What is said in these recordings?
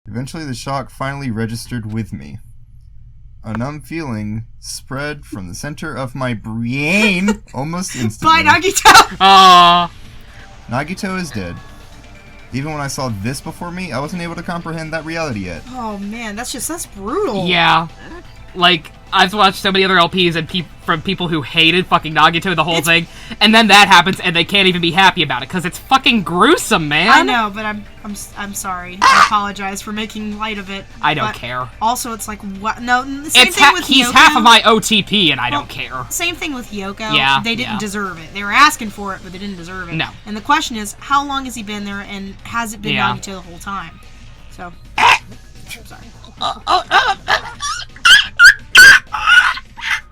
Eventually the shock finally registered with me. A numb feeling spread from the center of my brain almost instantly. Bye, Nagito! Aww. Nagito is dead. Even when I saw this before me, I wasn't able to comprehend that reality yet. Oh man, that's brutal. Yeah. Like, I've watched so many other LPs and from people who hated fucking Nagito the whole thing, and then that happens and they can't even be happy about it, because it's fucking gruesome, man! I know, but I'm sorry. I apologize for making light of it. I don't care. Also, it's like, what? No, same thing with he's Yoko. half of my OTP, and I don't care. Same thing with Yoko. Yeah, they didn't deserve it. They were asking for it, but they didn't deserve it. No. And the question is, how long has he been there, and has it been Nagito the whole time? So, sorry.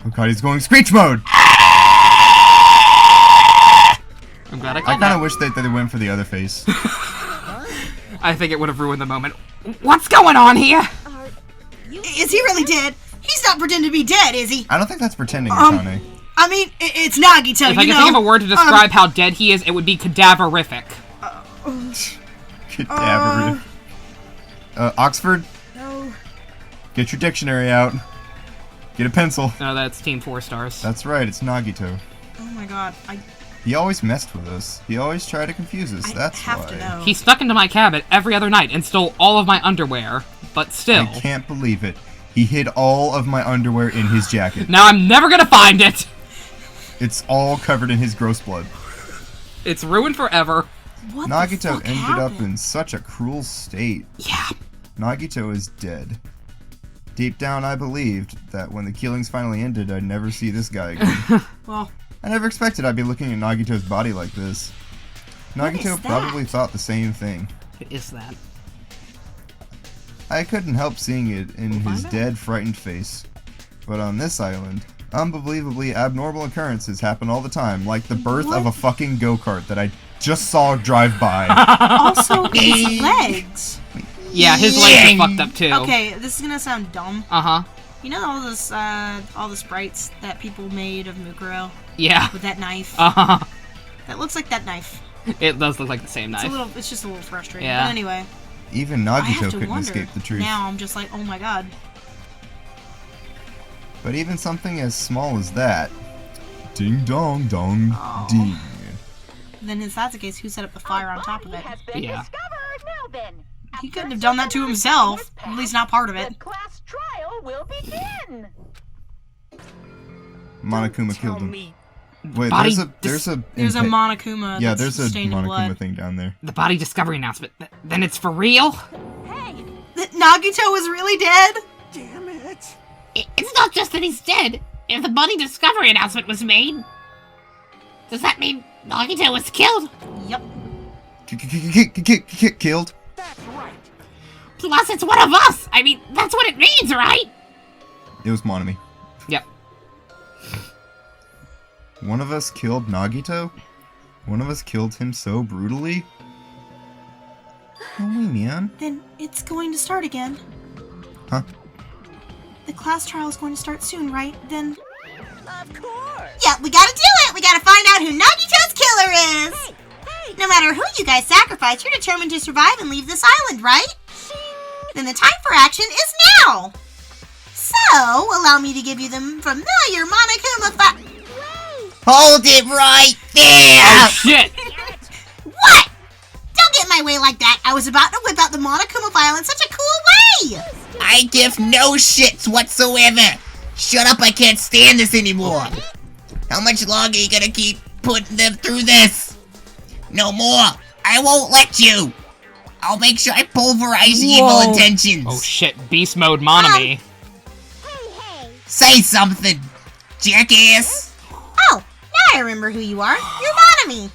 Oh god, he's going screech mode! I'm glad I kind of wish that they went for the other face. I think it would have ruined the moment. What's going on here? Is he really dead? He's not pretending to be dead, is he? I don't think that's pretending, Shane. I mean, it's Nagito, If I could think of a word to describe how dead he is, it would be cadaverific. Cadaverific. Oxford? No. Get your dictionary out. Get a pencil. No, that's Team 4 Stars. That's right, it's Nagito. Oh my god, He always messed with us. He always tried to confuse us, that's have why. to know. He snuck into my cabin every other night and stole all of my underwear, but still. I can't believe it. He hid all of my underwear in his jacket. Now I'm never gonna find it! It's all covered in his gross blood. It's ruined forever. What Nagito the fuck ended up happened? in such a cruel state. Yeah. Nagito is dead. Deep down, I believed that when the killings finally ended, I'd never see this guy again. Well, I never expected I'd be looking at Nagito's body like this. Nagito probably thought the same thing. What is that? I couldn't help seeing it in his dead, frightened face. But on this island, unbelievably abnormal occurrences happen all the time, like the birth of a fucking go-kart that I just saw drive by. Also, his legs. Yeah, his legs are fucked up too. Okay, this is gonna sound dumb. Uh-huh. You know all the sprites that people made of Mukuro? Yeah. With that knife? Uh-huh. That looks like that knife. It does look like the same knife. It's just a little frustrating. Yeah. But anyway. Even I have Nagito to couldn't wonder. escape the truth. Now I'm just like, oh my god. But even something as small as that... Ding dong dong ding. Then if that's the case, who set up the fire on top of it? Yeah. He couldn't have done that to himself. At least not part of it. The class trial will begin. Monokuma killed him. Wait, Body there's a Monokuma. yeah, that's there's a stained in Monokuma blood. thing down there. The body discovery announcement. Then it's for real? Hey, That Nagito was really dead? damn it. It's not just that he's dead. If the body discovery announcement was made, does that mean Nagito was killed? Yep. Killed? That's right. Plus, it's one of us. I mean, that's what it means, right? It was Monami. Yep. One of us killed Nagito? One of us killed him so brutally? Holy man. Then it's going to start again. Huh? The class trial is going to start soon, right? Then... Of course. Yeah, we gotta do it! We gotta find out who Nagito's killer is! Hey, No matter who you guys sacrifice, you're determined to survive and leave this island, right? Then the time for action is now! So, allow me to give you the familiar Monokuma Hold it right there! Oh, shit! What? Don't get in my way like that! I was about to whip out the Monokuma file in such a cool way! I give no shits whatsoever. Shut up, I can't stand this anymore. How much longer are you gonna keep putting them through this? No more. I won't let you. I'll make sure I pulverize your evil intentions. Oh shit, beast mode Monami. Say something, jackass. Oh, now I remember who you are. You're Monami!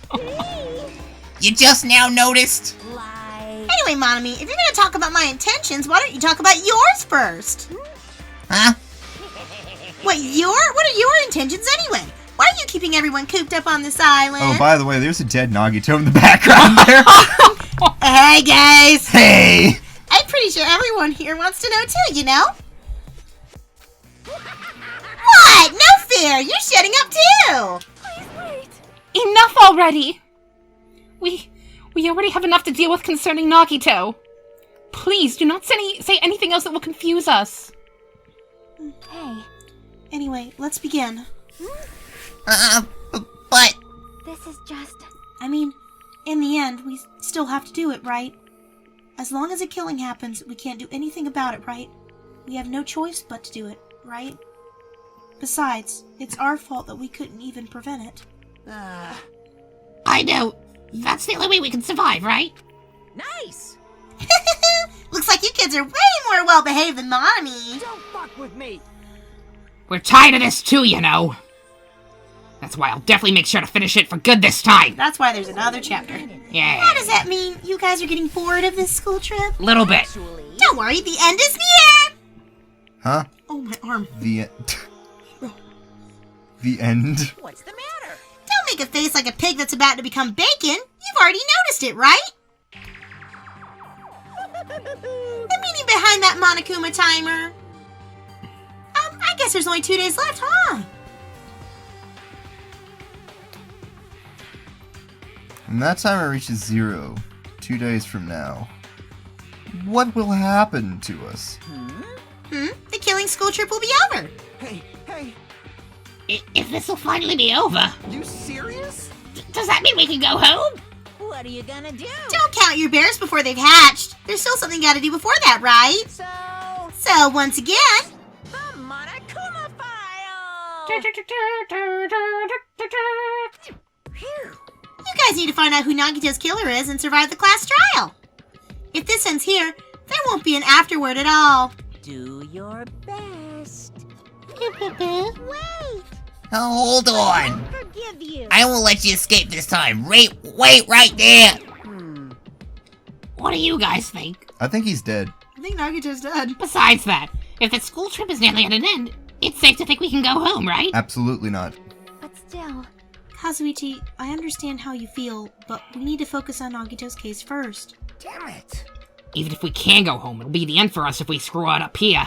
You just now noticed? Anyway, Monami, if you're gonna talk about my intentions, why don't you talk about yours first? Huh? What are your intentions anyway? Why are you keeping everyone cooped up on this island? Oh, by the way, there's a dead Nagito in the background there. Hey, guys! Hey! I'm pretty sure everyone here wants to know too, you know? What? No fear! You're shutting up too! Enough already! We already have enough to deal with concerning Nagito. Please, do not say anything else that will confuse us. Hey, Anyway, let's begin. But this is just... I mean, in the end, we still have to do it, right? As long as a killing happens, we can't do anything about it, right? We have no choice but to do it, right? Besides, it's our fault that we couldn't even prevent it. I know. That's the only way we can survive, right? Nice! Looks like you kids are way more well-behaved than Mommy. Don't fuck with me! We're tired of this too, you know. That's why I'll definitely make sure to finish it for good this time. That's why there's another chapter. Yeah, What does that mean? You guys are getting bored of this school trip? little bit. Actually... Don't worry, the end is near! Huh? Oh, my arm. The end. The end. What's the matter? Don't make a face like a pig that's about to become bacon. You've already noticed it, right? The meaning behind that Monokuma timer. I guess there's only 2 days left, huh? When that timer reaches 0, 2 days from now, what will happen to us? The killing school trip will be over. Hey, If this will finally be over, you serious? does that mean we can go home? What are you gonna do? Don't count your bears before they've hatched. There's still something you gotta do before that, right? So, once again, The Monokuma file! you guys need to find out who Nagito's killer is and survive the class trial. If this ends here, there won't be an afterword at all. Do your best. Wait! Now hold on. Forgive you. I won't let you escape this time. Wait right there. What do you guys think? I think he's dead. I think Nagito's dead. Besides that, if the school trip is nearly at an end, it's safe to think we can go home, right? Absolutely not. But still, Kazuichi, I understand how you feel, but we need to focus on Nagito's case first. damn it. Even if we can go home, it'll be the end for us if we screw it up here.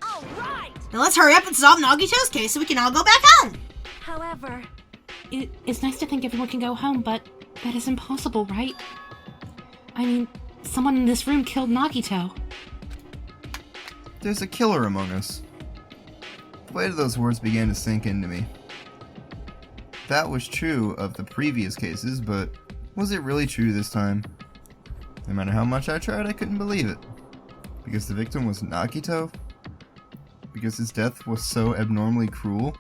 All right. Now let's hurry up and solve Nagito's case so we can all go back home. However, It's nice to think everyone can go home, but that is impossible, right? I mean, someone in this room killed Nagito. There's a killer among us. The weight of those words began to sink into me. That was true of the previous cases, but was it really true this time? No matter how much I tried, I couldn't believe it. Because the victim was Nagito? Because his death was so abnormally cruel?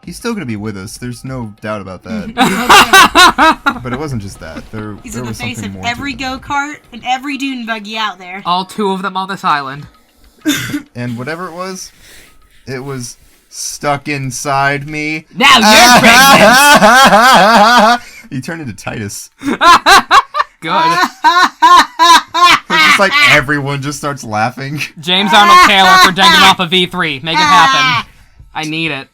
He's still gonna be with us, there's no doubt about that. But it wasn't just that. He's there in the was face something of more to every it. go-kart and every dune buggy out there. All 2 of them on this island. And whatever it was stuck inside me. Now you're pregnant! He turned into Titus. Good. It's just like everyone just starts laughing. James Arnold Taylor for Danganronpa V3. Make it happen. I need it.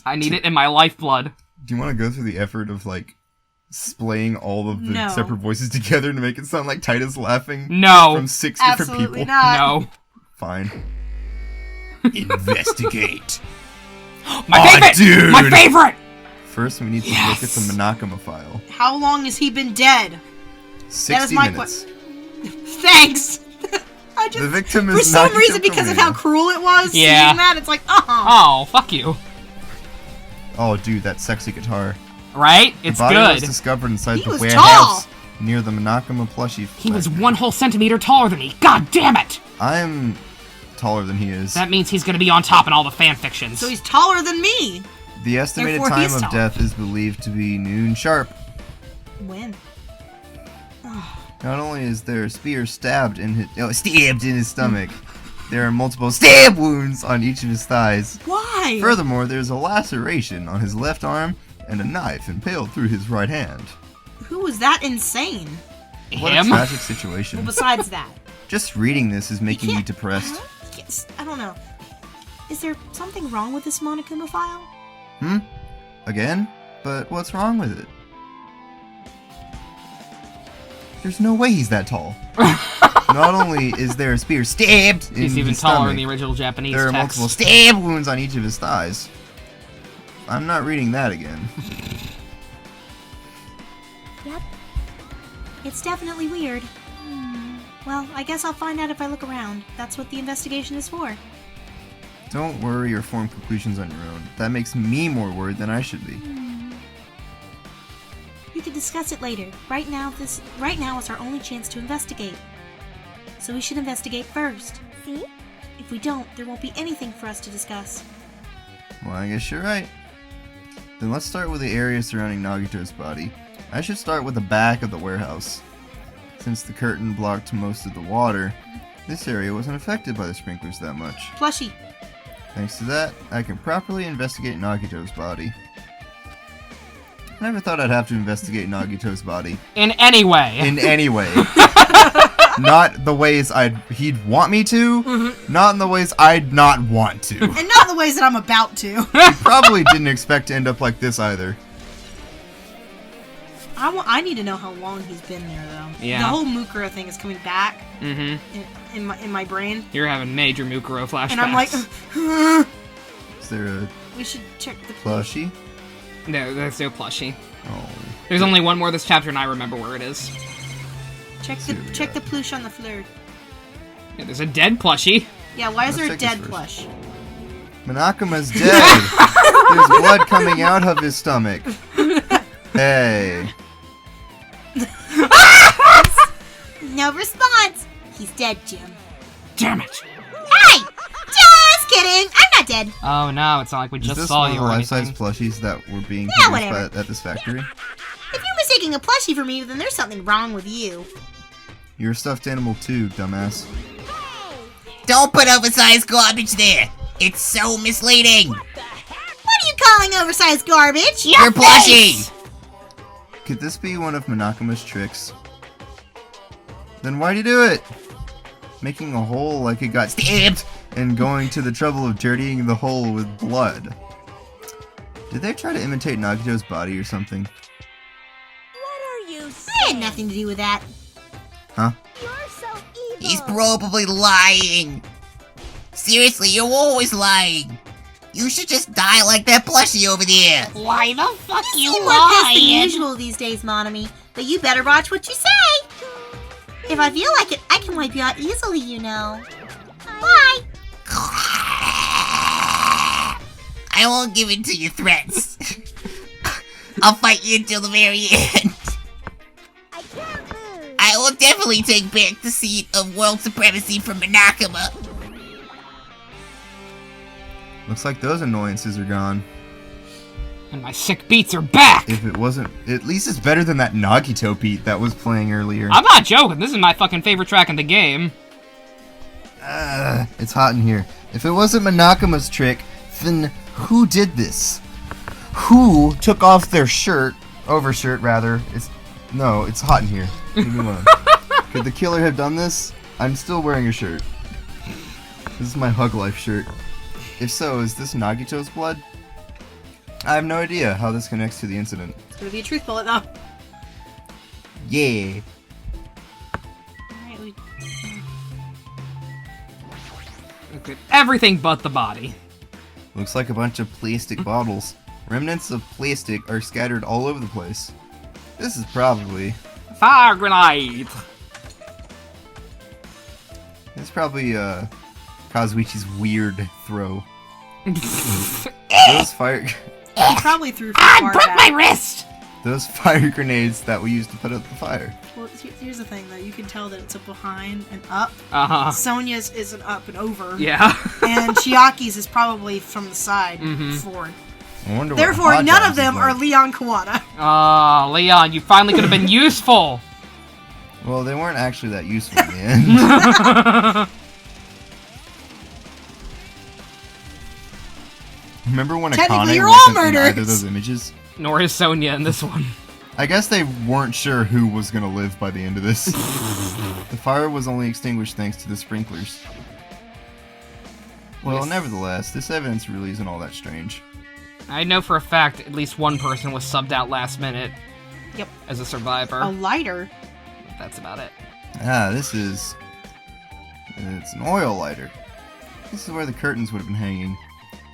I need it in my lifeblood. Do you want to go through the effort of like splaying all of the No. separate voices together to make it sound like Titus laughing? No. From 6 different Absolutely people. not. No. Fine. Investigate. My Aw, favorite! dude. My favorite! First, we need to look at the Monokuma file. How long has he been dead? 60 my minutes. Thanks. I just, The victim is for some Nagito reason, because of Komiya. how cruel it was, Yeah. seeing that, it's like, oh. Oh, fuck you. Oh, dude, that sexy guitar. Right? It's the body was good. discovered inside He the was warehouse near the Monokuma plushie. He was factory. 1 whole centimeter taller than me. God damn it! I'm taller than he is. That means he's gonna be on top in all the fan fictions. So he's taller than me. The estimated Therefore, time he's of tall. death is believed to be noon sharp. When? Not only is there a spear stabbed in his stomach, there are multiple stab wounds on each of his thighs. Why? Furthermore, there's a laceration on his left arm and a knife impaled through his right hand. Who was that insane? What a Him? tragic situation. Besides that. Just reading this is making me can't- depressed. I don't know. Is there something wrong with this Monokuma file? Again? But what's wrong with it? There's no way he's that tall. Not only is there a spear stabbed in He's even his taller stomach, in the original Japanese there are text. multiple stab wounds on each of his thighs. I'm not reading that again. Yep. It's definitely weird. Well, I guess I'll find out if I look around. That's what the investigation is for. Don't worry or form conclusions on your own. That makes me more worried than I should be. We can discuss it later. Right now is our only chance to investigate. So we should investigate first. See? If we don't, there won't be anything for us to discuss. Well, I guess you're right. Then let's start with the area surrounding Nagito's body. I should start with the back of the warehouse. Since the curtain blocked most of the water, this area wasn't affected by the sprinklers that much. Plushie. Thanks to that, I can properly investigate Nagito's body. I never thought I'd have to investigate Nagito's body. In any way. In any way. Not the ways he'd want me to, not in the ways I'd not want to. And not the ways that I'm about to. He probably didn't expect to end up like this either. I need to know how long he's been there, though. Yeah. The whole Mukuro thing is coming back Mm-hmm. in my brain. You're having major Mukuro flashbacks. And I'm like, Is there a we should check the plushie? No, there's no plushie. Oh. There's only one more of this chapter, and I remember where it is. Check the plush on the floor. Yeah, there's a dead plushie. Yeah, why is Let's there a check this dead first. plush? Monakama's dead! There's blood coming out of his stomach. Hey. No response. He's dead, Jim. Damn it! Hey! Just kidding. I'm not dead. Oh no, it's not like we Is just this saw one of you the or life-size anything. plushies that were being Yeah, produced whatever. at this factory? If you're mistaking a plushie for me, then there's something wrong with you. You're a stuffed animal too, dumbass. Don't put oversized garbage there. It's so misleading. What are you calling oversized garbage? Your plushie. Could this be one of Monakama's tricks? Then why'd he do it? Making a hole like it got stabbed and going to the trouble of dirtying the hole with blood. Did they try to imitate Nagito's body or something? What are you I had saying? nothing to do with that. Huh? You're so evil. He's probably lying. Seriously, you're always lying. You should just die like that plushie over there. Why the fuck You seem more pissed than usual these days, Monami. But you better watch what you say. If I feel like it, I can wipe you out easily, you know. Bye. I won't give in to your threats. I'll fight you until the very end. I can't lose. I will definitely take back the seat of world supremacy from Monakama. Looks like those annoyances are gone. And my sick beats are back! If it wasn't, at least it's better than that Nagito beat that was playing earlier. I'm not joking, this is my fucking favorite track in the game. It's hot in here. If it wasn't Monakama's trick, then who did this? Who took off their shirt, overshirt rather? It's hot in here. Leave me alone. Could the killer have done this? I'm still wearing a shirt. This is my Hug Life shirt. If so, is this Nagito's blood? I have no idea how this connects to the incident. It's gonna be a truth bullet, though. Yeah. Alright, Look at everything but the body. Looks like a bunch of plastic bottles. Remnants of plastic are scattered all over the place. This is probably... Fire grenade! It's probably, Kazuichi's weird throw. Those fire... He probably threw from far back. wrist! Those fire grenades that we used to put out the fire. Well, here's the thing, though. You can tell that it's a behind and up. Uh-huh. Sonya's is an up and over. Yeah. And Chiaki's is probably from the side forward. I wonder what Therefore, Hot none Dogs of them is are like. Leon Kawada. Oh, Leon, you finally could have been useful! Well, they weren't actually that useful in the end. Remember when Technically, Akane you're wasn't all in murderers. either of those images? Nor is Sonya in this one. I guess they weren't sure who was gonna live by the end of this. The fire was only extinguished thanks to the sprinklers. Well, Yes. nevertheless, this evidence really isn't all that strange. I know for a fact at least one person was subbed out last minute. Yep. As a survivor. A lighter. That's about it. This is... It's an oil lighter. This is where the curtains would have been hanging.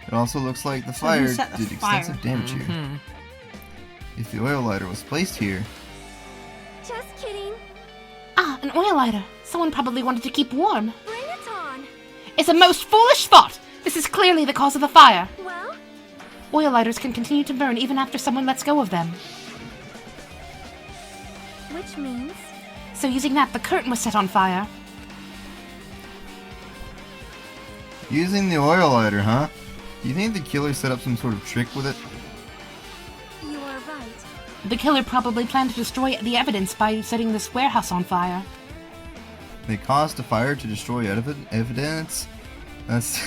It also looks like the who fire set the did fire? extensive damage here. Mhm. If the oil lighter was placed here, Just kidding. Ah, an oil lighter. Someone probably wanted to keep warm. Bring it on. It's a most foolish thought! This is clearly the cause of the fire. Well, Oil lighters can continue to burn even after someone lets go of them. which means So using that, the curtain was set on fire. Using the oil lighter, huh? Do you think the killer set up some sort of trick with it? you are right. The killer probably planned to destroy the evidence by setting this warehouse on fire. They caused a fire to destroy evidence? That's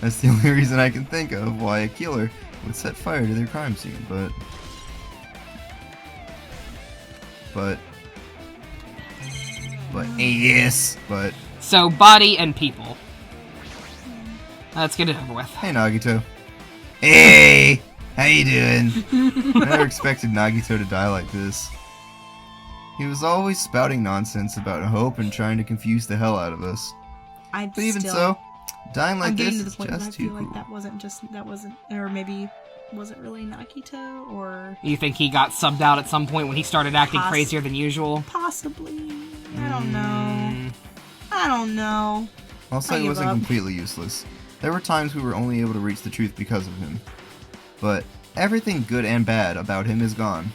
that's the only reason I can think of why a killer would set fire to their crime scene, but yes, but So, body and people. Let's get it over with. hey Nagito. Hey! How you doing? I never expected Nagito to die like this. He was always spouting nonsense about hope and trying to confuse the hell out of us. I But even still, so, dying like I'm this getting to the is point where I just too feel cool. like that wasn't, or maybe wasn't really Nagito, or You think he got subbed out at some point when he started acting crazier than usual? possibly. I don't know. I don't know. Also, I he give wasn't up. completely useless. There were times we were only able to reach the truth because of him. But everything good and bad about him is gone.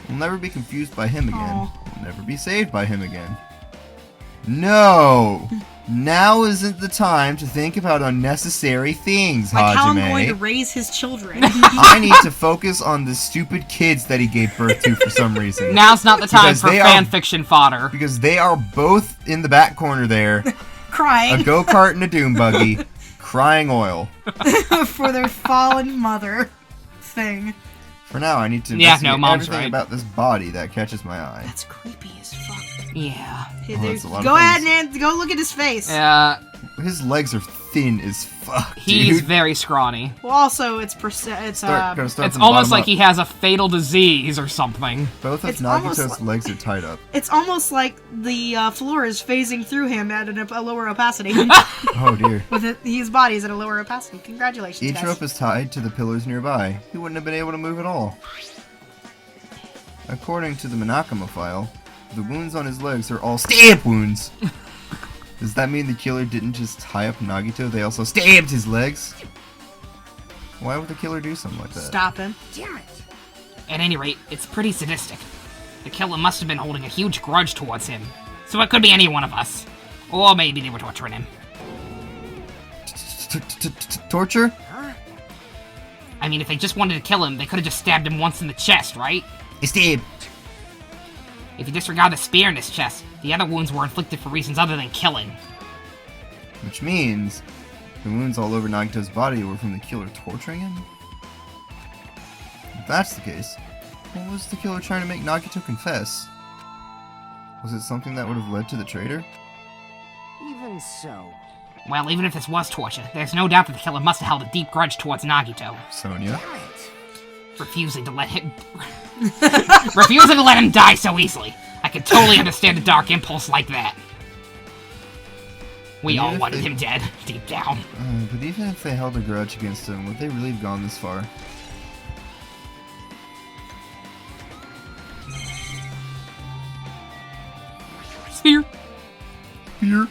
We'll never be confused by him again. Aw. We'll never be saved by him again. No! Now isn't the time to think about unnecessary things, Like how I'm Hajime. going to raise his children. I need to focus on the stupid kids that he gave birth to for some reason. Now's not the time Because for they are- fanfiction fodder. Because they are both in the back corner there. Crying A go-kart and a doom buggy. Crying oil. for their fallen mother thing. For now, I need to Yeah, investigate no, Mom's everything right. about this body that catches my eye. That's creepy as fuck. Yeah. Hey, Oh, there- that's a lot of go ahead, things. Nan. Go look at his face. His legs are thin as fuck, He's dude. very scrawny. Well, also, it's Gotta start It's from the almost bottom like up. he has a fatal disease or something. Both of it's almost Nagito's like- legs are tied up. It's almost like the floor is phasing through him at a lower opacity. Oh dear. With his body is at a lower opacity. Congratulations, Each guys. rope is tied to the pillars nearby. He wouldn't have been able to move at all. According to the Minakama file, the wounds on his legs are all stab wounds. Does that mean the killer didn't just tie up Nagito, they also stabbed his legs? Why would the killer do something like that? Stop him. At any rate, it's pretty sadistic. The killer must have been holding a huge grudge towards him. So it could be any one of us. Or maybe they were torturing him. Torture? I mean, if they just wanted to kill him, they could have just stabbed him once in the chest, right? Stab. If you disregard the spear in his chest, the other wounds were inflicted for reasons other than killing. Which means the wounds all over Nagito's body were from the killer torturing him? If that's the case, what was the killer trying to make Nagito confess? Was it something that would have led to the traitor? Even so. Well, even if this was torture, there's no doubt that the killer must have held a deep grudge towards Nagito, Sonia? refusing to let him die so easily. I could totally understand a dark impulse like that. We Yeah, all if wanted they- him dead, deep down. But even if they held a grudge against him, would they really have gone this far? Spear. Spear.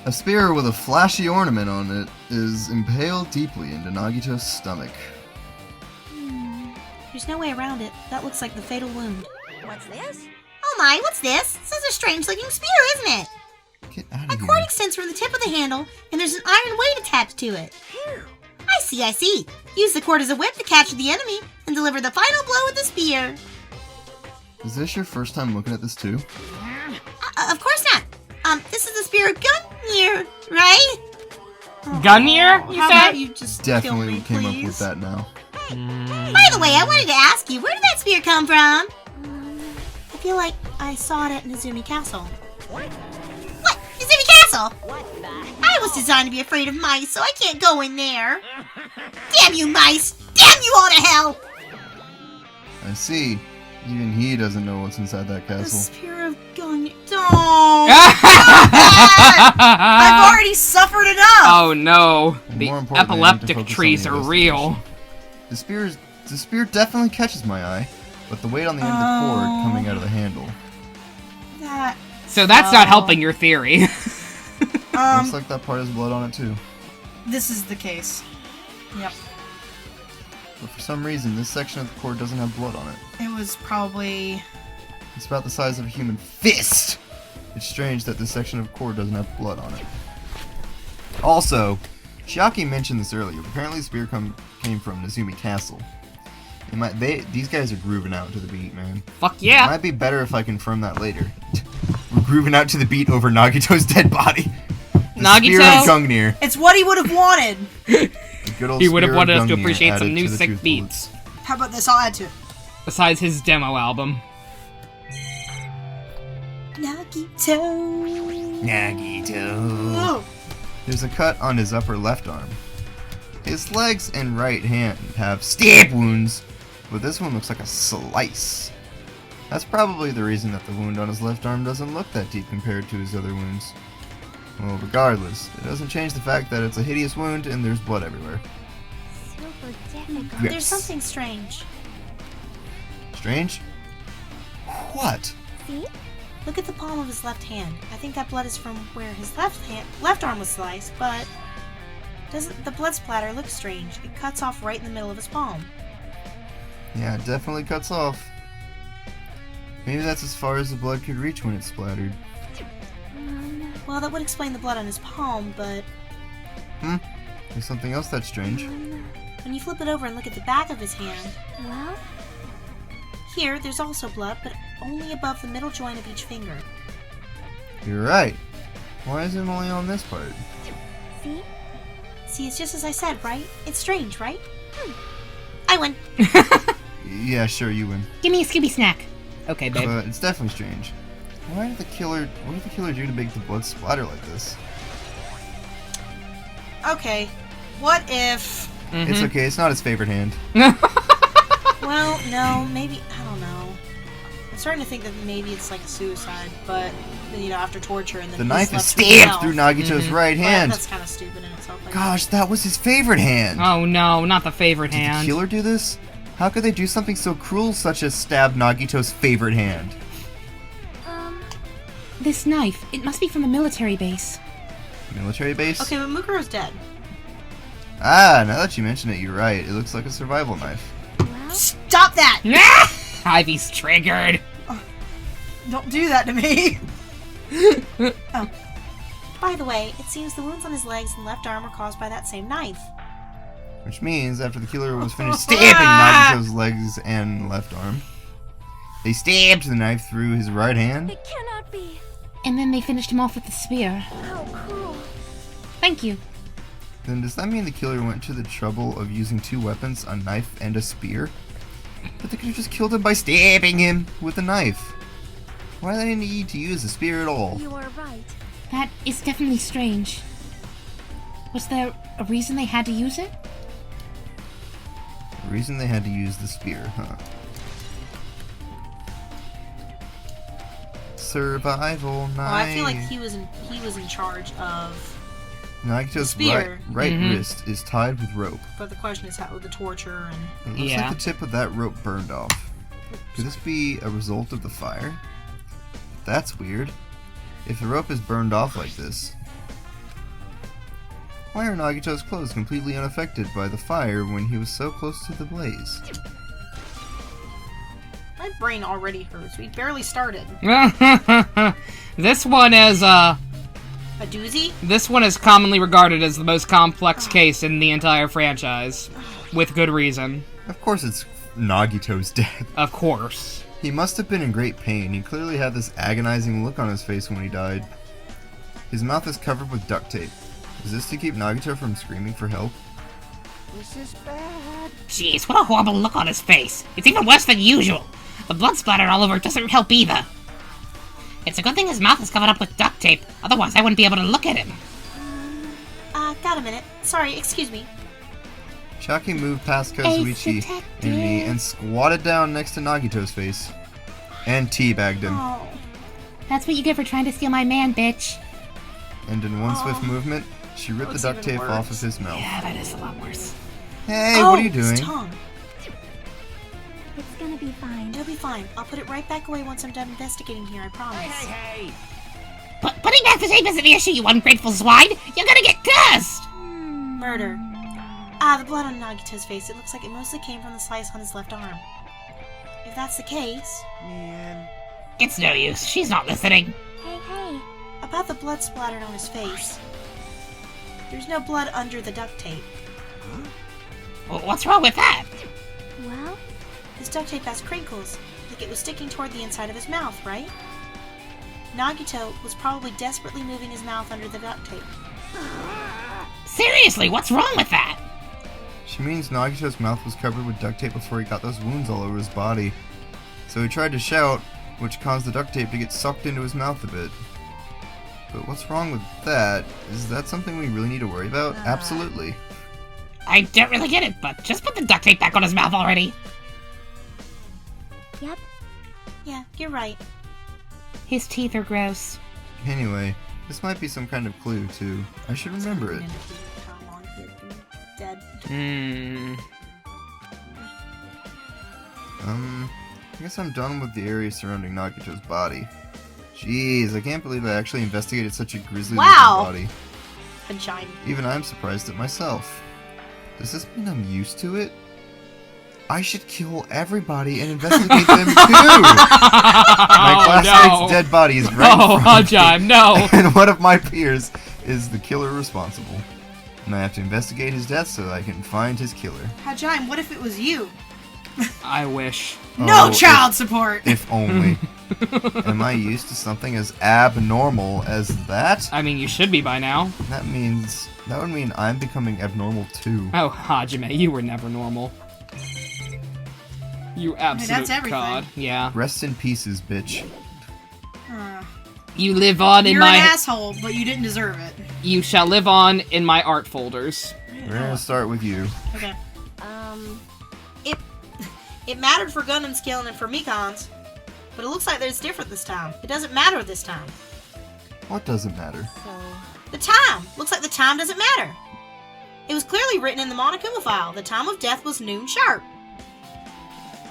A spear with a flashy ornament on it is impaled deeply into Nagito's stomach. There's no way around it. That looks like the fatal wound. What's this? Oh my, what's this? This is a strange looking spear, isn't it? Get out A of cord here. extends from the tip of the handle, and there's an iron weight attached to it. Phew. I see. Use the cord as a whip to capture the enemy, and deliver the final blow with the spear. Is this your first time looking at this too? Of course not. This is the spear of Gungnir, right? Gungnir, you How said? about you just kill Definitely me, came up please? with that now. By the way, I wanted to ask you, where did that spear come from? I feel like I saw it at Nezumi Castle. What? Nezumi Castle? What the? I was designed to be afraid of mice, so I can't go in there. Damn you, mice! Damn you all to hell! I see. Even he doesn't know what's inside that The castle. spear of Gungnir. Don't! I've already suffered enough! Oh no, the More importantly, I need to epileptic focus on trees the are real. investigation. The spear definitely catches my eye, but the weight on the end of the cord coming out of the handle. That So that's not helping your theory. Looks like that part has blood on it too. This is the case. Yep. But for some reason, this section of the cord doesn't have blood on it. It was probably... It's about the size of a human fist! It's strange that this section of cord doesn't have blood on it. Also, Chiaki mentioned this earlier, but apparently the spear came from Nezumi Castle. These guys are grooving out to the beat, man. Fuck yeah. It might be better if I confirm that later. We're grooving out to the beat over Nagito's dead body. The spear of Nagito? Gungnir. It's what he would have wanted! The good old He would have spear of wanted us to Gungnir appreciate some added new to the sick truth beats. bullets. How about this? I'll add to it. Besides his demo album. Nagito. Nagito. Oh. There's a cut on his upper left arm. His legs and right hand have stab wounds, but this one looks like a slice. That's probably the reason that the wound on his left arm doesn't look that deep compared to his other wounds. Well, regardless, it doesn't change the fact that it's a hideous wound and there's blood everywhere. Super difficult. Yes. There's something strange. Strange? What? See? Look at the palm of his left hand. I think that blood is from where his left arm was sliced, but doesn't the blood splatter look strange? It cuts off right in the middle of his palm. Yeah, it definitely cuts off. Maybe that's as far as the blood could reach when it splattered. Well, that would explain the blood on his palm, but There's something else that's strange. when you flip it over and look at the back of his hand, Well, here there's also blood, but only above the middle joint of each finger. You're right. Why is it only on this part? see? See, it's just as I said, right? It's strange, right? I win. Yeah, sure, you win. Give me a Scooby snack. Okay, babe. But it's definitely strange. What did the killer do to make the blood splatter like this? Okay, what if... It's okay, it's not his favorite hand. Well, no, maybe... I don't know. I'm starting to think that maybe it's like a suicide, but, you know, after torture and then The he's knife is left to stabbed himself. through Nagito's right But hand. that's kind of stupid in itself. I guess. Gosh, that was his favorite hand. Oh no, not the favorite Did hand. the killer do this? How could they do something so cruel such as stab Nagito's favorite hand? This knife, it must be from a military base. Military base? Okay, but Mukuro's dead. Ah, now that you mention it, you're right. It looks like a survival knife. Well, Stop that! Ivy's triggered. Don't do that to me! Oh. By the way, it seems the wounds on his legs and left arm were caused by that same knife. Which means after the killer was finished stabbing Nagito's legs and left arm, they stabbed the knife through his right hand. it cannot be. And then they finished him off with the spear. How cruel. Thank you. Then does that mean the killer went to the trouble of using two weapons, a knife and a spear? But they could have just killed him by stabbing him with a knife. Why did they need to use a spear at all? You are right. That is definitely strange. Was there a reason they had to use it? The reason they had to use the spear, huh? Survival knife. Well, I feel like he was in charge of... Nagito's spear. right wrist is tied with rope. But the question is how the torture and... It looks Yeah. like the tip of that rope burned off. Could this be a result of the fire? That's weird. If the rope is burned off like this, why are Nagito's clothes completely unaffected by the fire when he was so close to the blaze? My brain already hurts. We barely started. This one is A doozy? this one is commonly regarded as the most complex case in the entire franchise, with good reason. Of course it's Nagito's death. Of course. He must have been in great pain. He clearly had this agonizing look on his face when he died. His mouth is covered with duct tape. Is this to keep Nagito from screaming for help? This is bad. Jeez, what a horrible look on his face. It's even worse than usual. The blood splatter all over doesn't help either. It's a good thing his mouth is covered up with duct tape, otherwise I wouldn't be able to look at him. Got a minute. Sorry, excuse me. Chiaki moved past Kazuichi and me and squatted down next to Nagito's face. And teabagged him. Oh. That's what you get for trying to steal my man, bitch. And in one swift movement, she ripped the Looks duct even tape off of worse. his mouth. Yeah, that is a lot worse. Hey, Oh, what are you his doing? tongue. It's gonna be fine. It'll be fine. I'll put it right back away once I'm done investigating here, I promise. Hey, Putting back the tape isn't the issue, you ungrateful swine! You're gonna get cursed! Murder. The blood on Nagito's face. It looks like it mostly came from the slice on his left arm. If that's the case... Man. It's no use. She's not listening. Hey. About the blood splattered on his face. There's no blood under the duct tape. Well, what's wrong with that? Well, His duct tape has crinkles, like it was sticking toward the inside of his mouth, right? Nagito was probably desperately moving his mouth under the duct tape. Seriously, what's wrong with that? She means Nagito's mouth was covered with duct tape before he got those wounds all over his body. So he tried to shout, which caused the duct tape to get sucked into his mouth a bit. But what's wrong with that? Is that something we really need to worry about? Absolutely. I don't really get it, but just put the duct tape back on his mouth already. yep. Yeah, you're right. His teeth are gross. Anyway, this might be some kind of clue, too. I should remember it. How long he had been dead. I guess I'm done with the area surrounding Nagito's body. Jeez, I can't believe I actually investigated such a grisly Wow. looking body. A giant. Even I'm surprised at myself. Does this mean I'm used to it? I should kill everybody and investigate them too! My classmate's dead body is right in front of me, Hajime, no! and one of my peers is the killer responsible. And I have to investigate his death so that I can find his killer. Hajime, what if it was you? I wish. No Oh, child support! If only. Am I used to something as abnormal as that? I mean, you should be by now. That would mean I'm becoming abnormal too. Oh, Hajime, you were never normal. You absolute that's everything. god. Yeah. Rest in pieces, bitch. You live on in You're an my... asshole, but you didn't deserve it. You shall live on in my art folders. We're gonna start with you. Okay. It mattered for Gundam's killing and for Mikon's, but it looks like there's different this time. It doesn't matter this time. What doesn't matter? The time! Looks like the time doesn't matter. It was clearly written in the Monokuma file. The time of death was noon sharp.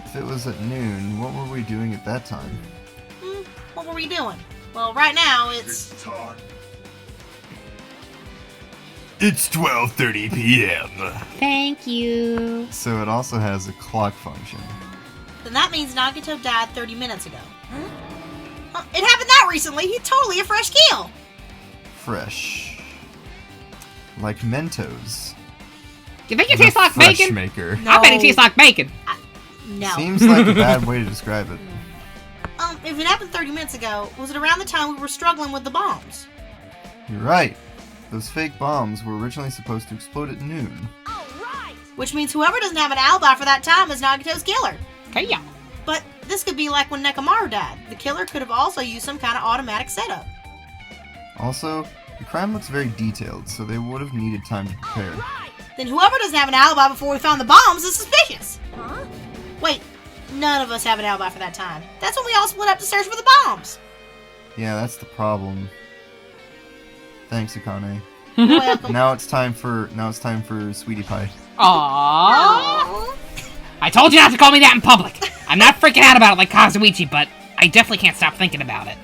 If it was at noon, what were we doing at that time? What were we doing? Well, right now it's... It's 12:30 p.m. Thank you. So it also has a clock function. Then that means Nagito died 30 minutes ago. It happened that recently. He's totally a fresh kill. Fresh. Like Mentos. You think it The tastes like fresh bacon? maker. I bet it tastes like bacon. No. Seems like a bad way to describe it. If it happened 30 minutes ago, was it around the time we were struggling with the bombs? You're right. Those fake bombs were originally supposed to explode at noon. Which means whoever doesn't have an alibi for that time is Nagito's killer. Okay, yeah. But this could be like when Nekomaru died. The killer could have also used some kind of automatic setup. Also, the crime looks very detailed, so they would have needed time to prepare. Then whoever doesn't have an alibi before we found the bombs is suspicious. Wait, none of us have an alibi for that time. That's when we all split up to search for the bombs. Yeah, that's the problem. Thanks, Akane. You're welcome. Now it's time for Sweetie Pie. Aww. I told you not to call me that in public. I'm not freaking out about it like Kazuichi, but I definitely can't stop thinking about it.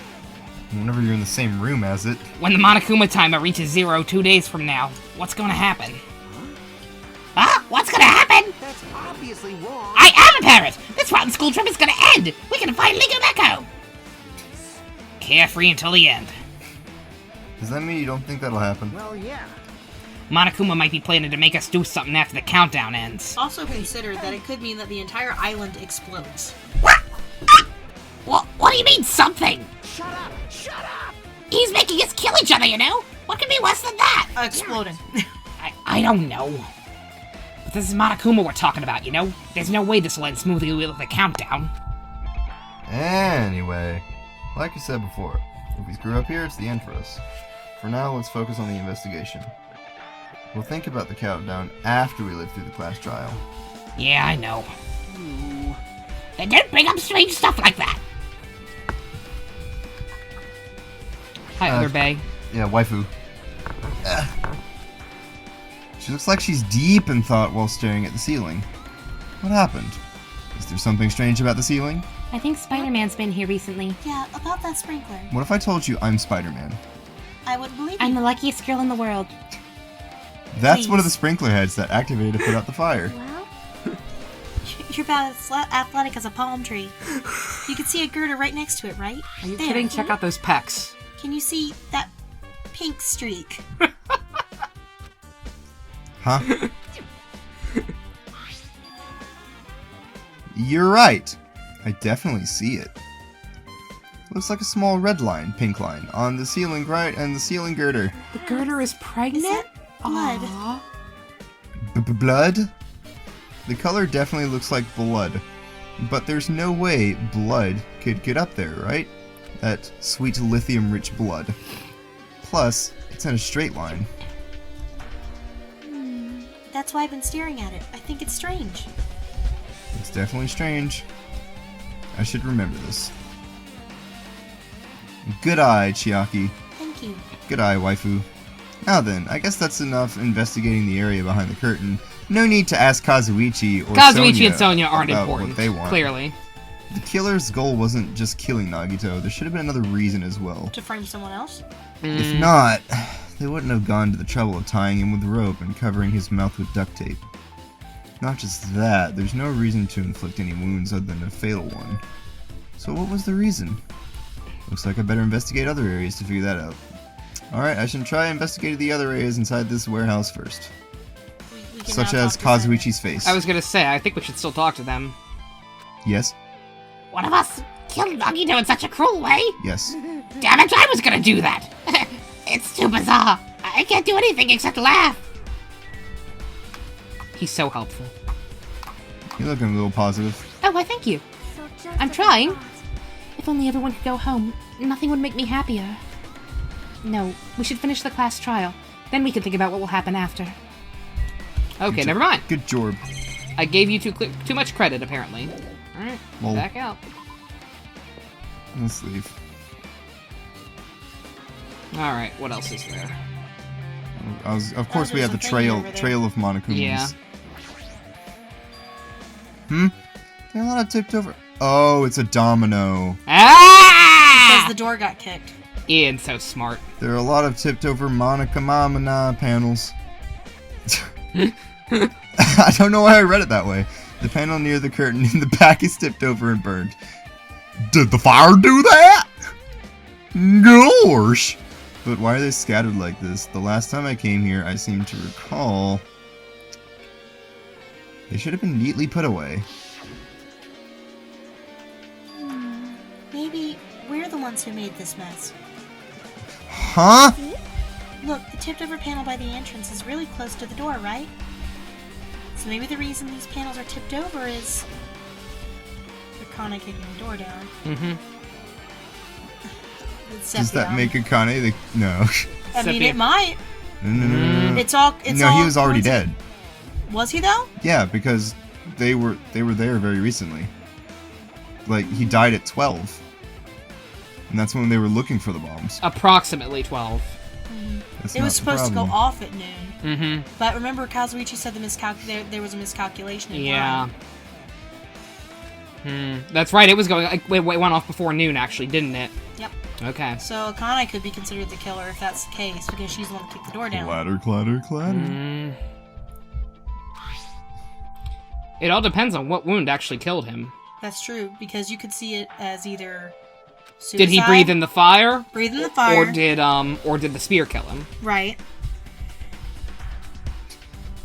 Whenever you're in the same room as it. When the Monokuma timer reaches 0 2 days from now, what's gonna happen? Huh? What's gonna happen? That's obviously wrong. I am a parrot! This rotten school trip is gonna end! We can finally go back home! Carefree until the end. Does that mean you don't think that'll happen? Well, yeah. Monokuma might be planning to make us do something after the countdown ends. Also consider that it could mean that the entire island explodes. What do you mean, something? Shut up! Shut up! He's making us kill each other, you know? What could be worse than that? Exploding. I don't know. But this is Monokuma we're talking about, you know? There's no way this will end smoothly with the countdown. Anyway, like I said before, if we screw up here, it's the end for us. For now, let's focus on the investigation. We'll think about the countdown after we live through the class trial. Yeah, I know. Then don't bring up strange stuff like that! Hi, Other Bay. Yeah, waifu. She looks like she's deep in thought while staring at the ceiling. What happened? Is there something strange about the ceiling? I think Spider-Man's been here recently. Yeah, about that sprinkler. What if I told you I'm Spider-Man? I would believe I'm you. the luckiest girl in the world. That's one of the Please. sprinkler heads that activated to put out the fire. Well, You're about as athletic as a palm tree. You can see a girder right next to it, right? Are you There. kidding? Check out those pecs. Can you see that pink streak? Huh? You're right. I definitely see it. Looks like a small red line, pink line, on the ceiling right and the ceiling girder. The girder is pregnant? Is that blood? Aw. Blood? The color definitely looks like blood. But there's no way blood could get up there, right? That sweet lithium-rich blood. Plus, it's in a straight line. That's why I've been staring at it. I think it's strange. It's definitely strange. I should remember this. Good eye, Chiaki. Thank you. Good eye, waifu. Now then, I guess that's enough investigating the area behind the curtain. No need to ask Kazuichi or Kazuichi and Sonya aren't about important. what they want. Clearly. The killer's goal wasn't just killing Nagito. There should have been another reason as well. To frame someone else? If not, they wouldn't have gone to the trouble of tying him with rope and covering his mouth with duct tape. Not just that, there's no reason to inflict any wounds other than a fatal one. So what was the reason? Looks like I better investigate other areas to figure that out. Alright, I should try investigating the other areas inside this warehouse first. We can Such now as talk to Kazuichi's face. I was gonna say, I think we should still talk to them. Yes? One of us killed Nagito in such a cruel way? Yes. Damn it, I was gonna do that! It's too bizarre. I can't do anything except laugh. He's so helpful. You're looking a little positive. Oh, why thank you. so just I'm as I trying. thought. If only everyone could go home, nothing would make me happier. No, we should finish the class trial. Then we can think about what will happen after. Okay, Good never mind. Good job. I gave you too much credit, apparently. Alright, Well- back out. Let's leave. Alright, what else is there? Of course, we there's have the something trail over there. trail of Monokumas. Yeah. There are a lot of tipped over. Oh, it's a domino. Ah! Because the door got kicked. Ian's so smart. There are a lot of tipped over Monica Mamana panels. I don't know why I read it that way. The panel near the curtain in the back is tipped over and burned. Did the fire do that? Gosh! But why are they scattered like this? The last time I came here, I seem to recall... They should have been neatly put away. Maybe we're the ones who made this mess. Huh? Look, the tipped over panel by the entrance is really close to the door, right? So maybe the reason these panels are tipped over is... they're kinda kicking the door down. Mm-hmm. It's Does that Sephion. make Akane the... No. I mean, Sephion. it might. No. It's all. No, he was already dead. Was he though? Yeah, because they were there very recently. Like, he died at 12. And that's when they were looking for the bombs. Approximately 12. That's It not was the supposed to go problem. off at noon. Mm-hmm. But remember, Kazuichi said there was a miscalculation. In Yeah. time. That's right, it was going... It went off before noon, actually, didn't it? Yep. Okay. So Akane could be considered the killer if that's the case, because she's the one that kicked the door down. Clatter, clatter, clatter. Mm. It all depends on what wound actually killed him. That's true, because you could see it as either suicide, Did he breathe in the fire? breathe in the fire, Or did the spear kill him? right?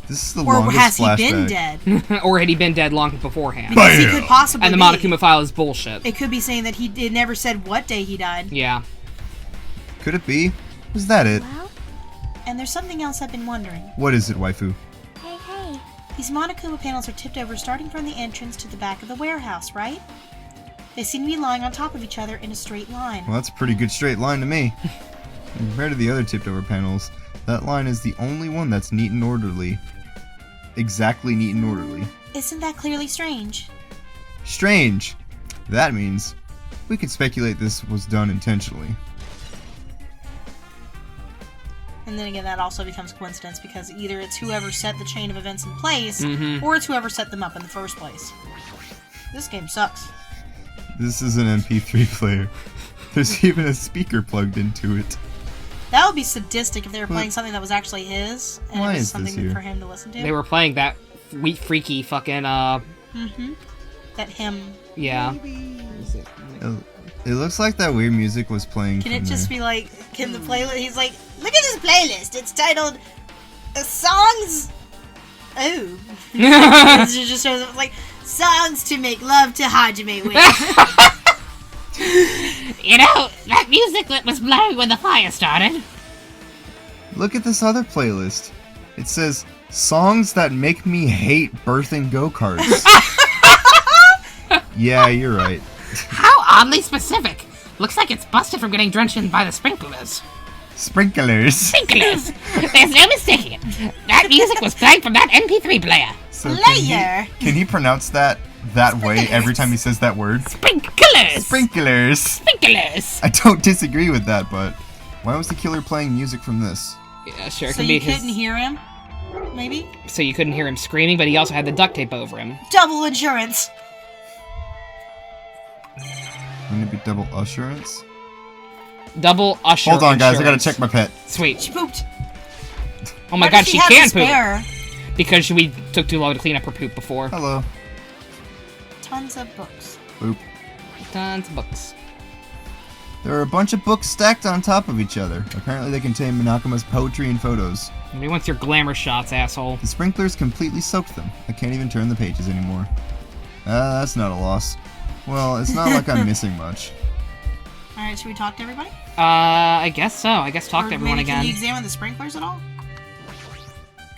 This is the Or longest has he flashback. been dead? Or had he been dead long beforehand? Because he could possibly And the be. Monokuma file is bullshit. It could be saying that it never said what day he died. Yeah. Could it be? Was that it? Well, And there's something else I've been wondering. What is it, waifu? hey, hey. These Monokuma panels are tipped over starting from the entrance to the back of the warehouse, right? They seem to be lying on top of each other in a straight line. Well, that's a pretty good straight line to me. Compared to the other tipped over panels, that line is the only one that's neat and orderly. Exactly neat and orderly. Isn't that clearly strange? Strange. That means we could speculate this was done intentionally. And then again, that also becomes coincidence because either it's whoever set the chain of events in place, Mhm. or it's whoever set them up in the first place. This game sucks. This is an MP3 player. There's even a speaker plugged into it. That would be sadistic if they were playing something that was actually his, and Why it was is this something here? for him to listen to. They were playing that sweet, freaky fucking, Mm-hmm. That hymn. yeah. It looks like that weird music was playing. Can from it just there. be like, can the playlist, he's like, look at this playlist, it's titled, Songs, oh. It just shows up like, Songs to Make Love to Hajime with. You know, that music that was blaring when the fire started. Look at this other playlist. It says songs that make me hate birthing go-karts. Yeah, you're right. How oddly specific. Looks like it's busted from getting drenched in by the sprinklers. Sprinklers. Sprinklers! There's no mistaking it. That music was playing from that MP3 player. So Player. can he pronounce that way every time he says that word? Sprinklers! Sprinklers. Sprinklers! I don't disagree with that, but why was the killer playing music from this? Yeah, sure. It So could be you his. couldn't hear him? Maybe? So you couldn't hear him screaming, but he also had the duct tape over him. Double insurance. Wouldn't it be double assurance? Double usher. Hold on, guys. I gotta insurance. check my pet. Sweet. She pooped. Oh my Why god, does she have can to poop spare because we took too long to clean up her poop before. Hello. tons of books. Boop. Tons of books. There are a bunch of books stacked on top of each other. Apparently they contain Monokuma's poetry and photos. Nobody wants your glamour shots, asshole. The sprinklers completely soaked them. I can't even turn the pages anymore. That's not a loss. Well, it's not like I'm missing much. Alright, should we talk to everybody? I guess so. I guess talk Or to everyone maybe again. Can you examine the sprinklers at all?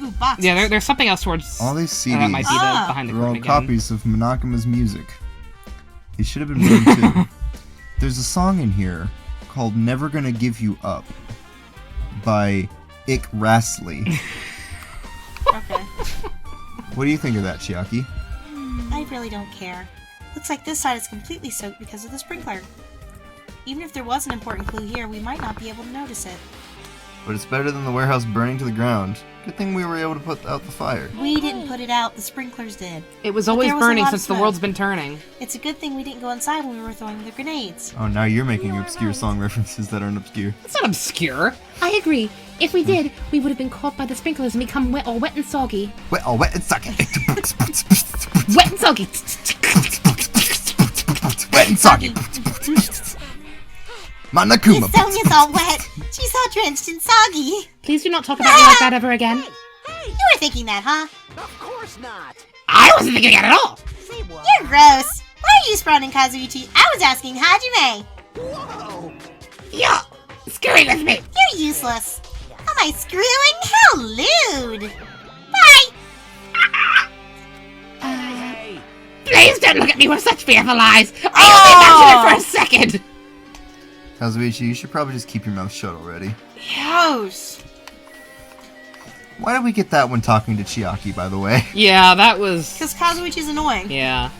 Ooh, boxes. Yeah, there's something else towards. All these CDs, that might be Ah. behind the they're all curtain again. copies of Monokuma's music. He should have been burned too. There's a song in here called Never Gonna Give You Up by Ick Rastley. Okay. What do you think of that, Chiaki? I really don't care. Looks like this side is completely soaked because of the sprinkler. Even if there was an important clue here, we might not be able to notice it. But it's better than the warehouse burning to the ground. Good thing we were able to put out the fire. We didn't put it out, the sprinklers did. It was But always there was a burning lot of since the smoke. world's been turning. It's a good thing we didn't go inside when we were throwing the grenades. Oh, now you're making obscure song references that aren't obscure. It's not obscure. I agree. If we did, we would have been caught by the sprinklers and become wet and soggy. Wet, oh, wet and suck it. Wet and soggy! Wet and soggy. Monokuma. Sonia's all wet. She's all drenched and soggy. Please do not talk about me like that ever again. You were thinking that, huh? Of course not. I wasn't thinking that at all. Say what? You're gross. Why are you sprouting Kazuichi? I was asking Hajime. Whoa. You're screwing with me. You're useless. Am I screwing? How lewd. Bye. Hey. Please don't look at me with such fearful eyes. I only mentioned it for a second. Kazuichi, you should probably just keep your mouth shut already. Gross. Why did we get that when talking to Chiaki, by the way? Yeah, that was. Because Kazuichi's annoying. Yeah.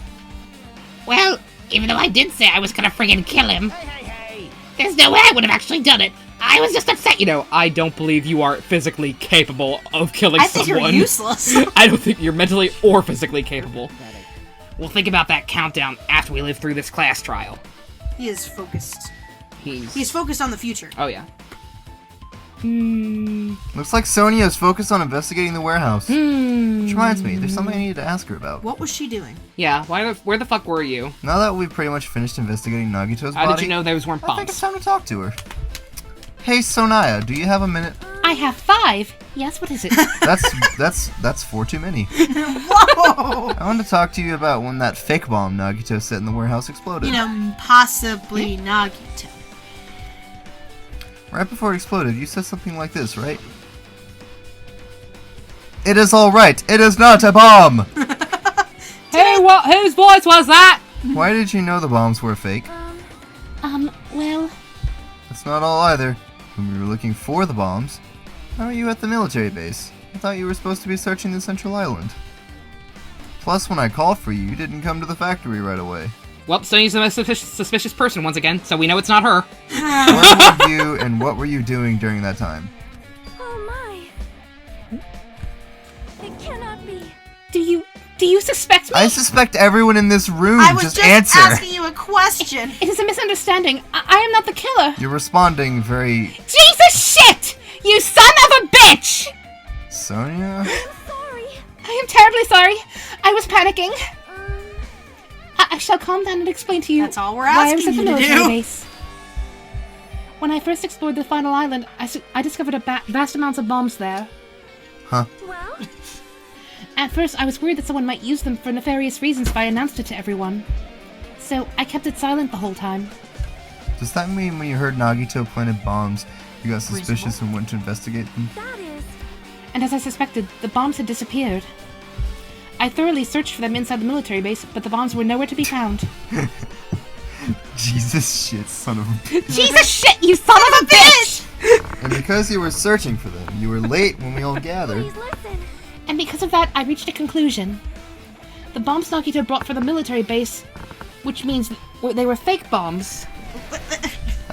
Well, even though I did say I was gonna friggin' kill him, Hey. there's no way I would have actually done it. I was just upset, You know, I don't believe you are physically capable of killing I think someone. you're useless. I don't think you're mentally or physically capable. We'll think about that countdown after we live through this class trial. He is focused. He's. He's focused on the future. Oh, yeah. Looks like Sonia is focused on investigating the warehouse. Which reminds me, there's something I needed to ask her about. What was she doing? Yeah, where the fuck were you? Now that we've pretty much finished investigating Nagito's How body, did you know those weren't I think it's bombs? time to talk to her. Hey, Sonia, do you have a minute? I have 5. Yes, what is it? That's 4 too many. Whoa! I wanted to talk to you about when that fake bomb Nagito set in the warehouse exploded. You know, possibly Nagito. Right before it exploded, you said something like this, right? It is all right. It is not a bomb. Hey, what? Whose voice was that? Why did you know the bombs were fake? Well, That's not all either. When we were looking for the bombs, how are you at the military base? I thought you were supposed to be searching the central island. Plus, when I called for you, you didn't come to the factory right away. Well, Sony's the most suspicious person once again, so we know it's not her. Where were you and what were you doing during that time? Oh my. It cannot be. do you Do you suspect me? I suspect everyone in this room. I was just just answer. asking you a question. It is a misunderstanding. I am not the killer. You're responding very... Jesus shit! You son of a bitch! Sonia? Sorry. I am terribly sorry. I was panicking. I shall calm down and explain to you That's all we're why I was asking at the you to military do. base. When I first explored the final island, I discovered vast amounts of bombs there. Huh. Well, At first, I was worried that someone might use them for nefarious reasons if I announced it to everyone. So, I kept it silent the whole time. Does that mean when you heard Nagito planted bombs, you got suspicious and went to investigate them? that is. And as I suspected, the bombs had disappeared. I thoroughly searched for them inside the military base, but the bombs were nowhere to be found. Jesus shit, son of a bitch. Jesus shit, you son of a bitch! And because you were searching for them, you were late when we all gathered. Please listen. And because of that, I reached a conclusion. The bombs Nagito brought for the military base, which means they were fake bombs.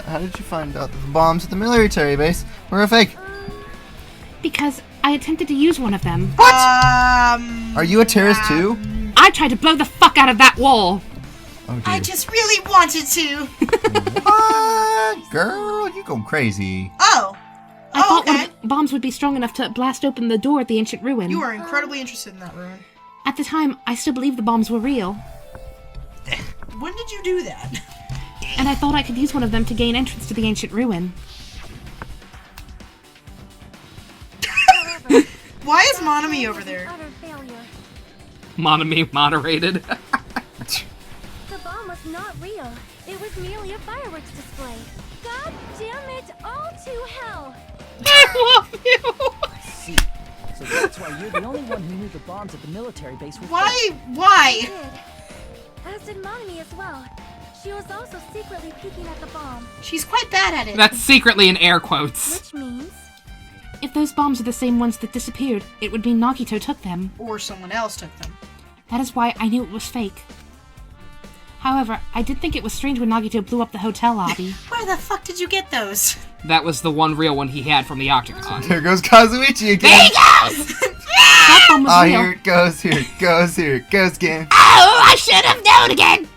How did you find out that the bombs at the military base were a fake? Because I attempted to use one of them. Are you a terrorist too? I tried to blow the fuck out of that wall! Oh dear. I just really wanted to. What? Girl, you go crazy. Oh. I thought okay. one of the bombs would be strong enough to blast open the door at the ancient ruin. You are incredibly interested in that ruin. At the time, I still believed the bombs were real, When did you do that? and I thought I could use one of them to gain entrance to the ancient ruin. Why is Monami over there? Utter failure. Monami moderated. The bomb was not real. It was merely a fireworks display. God damn it! All to hell. I love you! See, so that's why you're the only one who knew the bombs at the military base were fake. Why? I Why? did. As did Monami as well. She was also secretly peeking at the bomb, She's quite bad at it. That's secretly in air quotes. which means If those bombs are the same ones that disappeared, it would mean Nagito took them. Or someone else took them. That is why I knew it was fake. However, I did think it was strange when Nagito blew up the hotel lobby. Where the fuck did you get those? That was the one real one he had from the Octagon. There goes Kazuichi again. That bomb was Oh, real. here it goes, here it goes, here it goes again. Oh, I should have known again!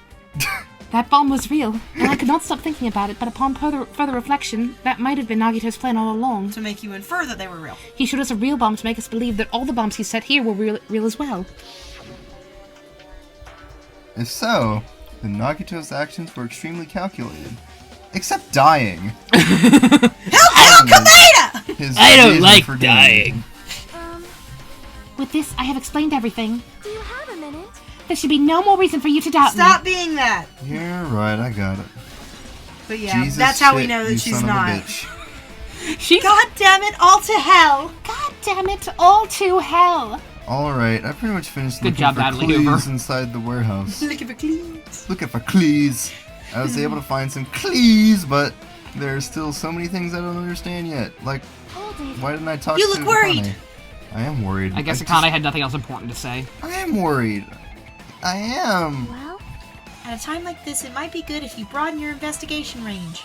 That bomb was real, and I could not stop thinking about it, but upon further reflection, that might have been Nagito's plan all along. To make you infer that they were real. He showed us a real bomb to make us believe that all the bombs he set here were real as well. If so, then Nagito's actions were extremely calculated. Except dying. His I don't reason like for doing dying. With this, I have explained everything. do you have a minute? There should be no more reason for you to doubt Stop being that. it. You're right, I got it. But yeah, Jesus that's how we shit, know you that she's son of a not. bitch. She's God damn it, all to hell. me. God damn it, all to hell. Alright, I pretty much finished Good looking job, for Natalie clues Hoover. inside the warehouse. Looking for clues. Looking for clues. I was able to find some clues, but there's still so many things I don't understand yet. Like, Hold it. why didn't I talk You to look worried. Akane? I am worried. I guess just- Akane had nothing else important to say. I am worried. I am. Well, At a time like this, it might be good if you broaden your investigation range.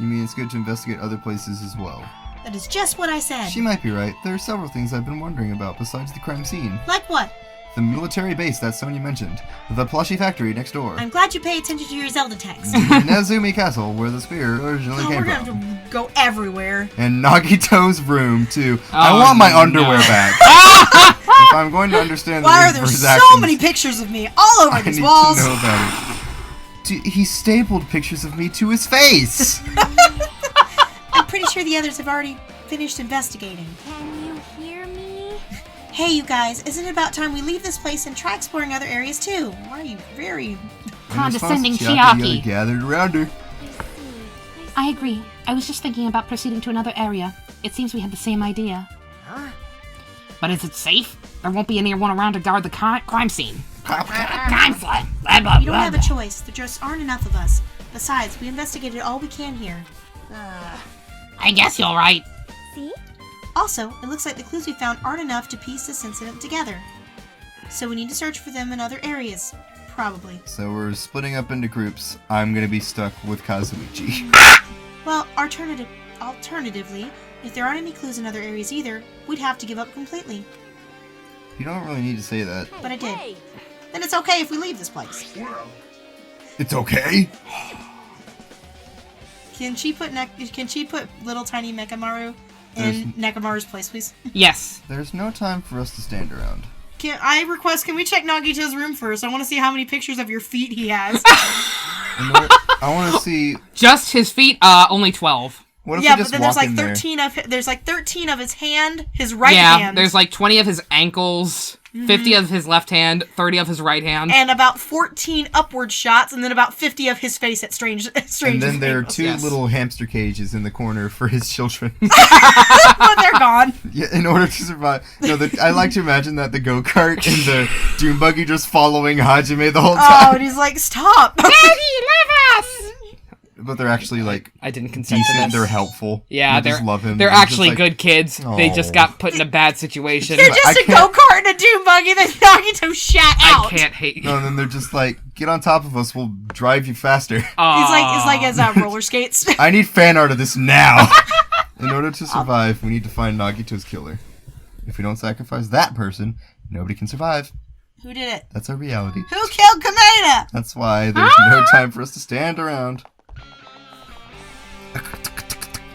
You mean it's good to investigate other places as well? That is just what I said. She might be right. There are several things I've been wondering about besides the crime scene. Like what? The military base that Sonya mentioned. The plushie factory next door. I'm glad you pay attention to your Zelda text. Nezumi Castle, where the spear originally Oh, came we're gonna from. have to go everywhere. And Nagito's room, too. I Oh, want my no. underwear back. If I'm going to understand the Why are reason there for his so actions, many pictures of me all over I these need walls? to know about it. He stapled pictures of me to his face. I'm pretty sure the others have already finished investigating. can you hear me? Hey, you guys, isn't it about time we leave this place and try exploring other areas too? Why are you very... Condescending In response, Chiaki. gathered around her. I agree. I was just thinking about proceeding to another area. It seems we had the same idea. But is it safe? There won't be anyone around to guard the crime scene. Crime slime. Blah, blah, We don't blah, have a blah. choice. There just aren't enough of us. Besides, we investigated all we can here. I guess you're right. See? Also, it looks like the clues we found aren't enough to piece this incident together. So we need to search for them in other areas. Probably. So we're splitting up into groups. I'm gonna be stuck with Kazuichi. Well, alternatively, if there aren't any clues in other areas either, we'd have to give up completely. You don't really need to say that. But I did. Hey, Then it's okay if we leave this place. It's okay? Can she put little tiny Mechamaru in Nekamaru's place, please? Yes. There's no time for us to stand around. Can we check Nagito's room first? I want to see how many pictures of your feet he has. I want to see... Just his feet, only 12. What if Yeah, we but just then there's walk like in there? 13 of his hand, his right Yeah, hand. there's like 20 of his ankles, 50 of his left hand, 30 of his right hand. and about 14 upward shots, and then about 50 of his face at strange And then there are angles. two Yes. little hamster cages in the corner for his children. But they're gone. Yeah, in order to survive. No, I like to imagine that the go-kart and the dune buggy just following Hajime the whole Oh, time. and he's like, stop. Daddy, love us! But they're actually, like, I didn't consent to decent. this. They're helpful. Yeah, They just love him. They're just actually like- good kids. They just Aw. got put in a bad situation. They're just I a can't- go-kart and a dune buggy that Nagito shat out. I can't hate you. No, and then they're just like, get on top of us, we'll drive you faster. It's like his roller skates. I need fan art of this now! In order to survive, we need to find Nagito's killer. If we don't sacrifice that person, nobody can survive. Who did it? That's our reality. Who killed Kameda? That's why there's no time for us to stand around.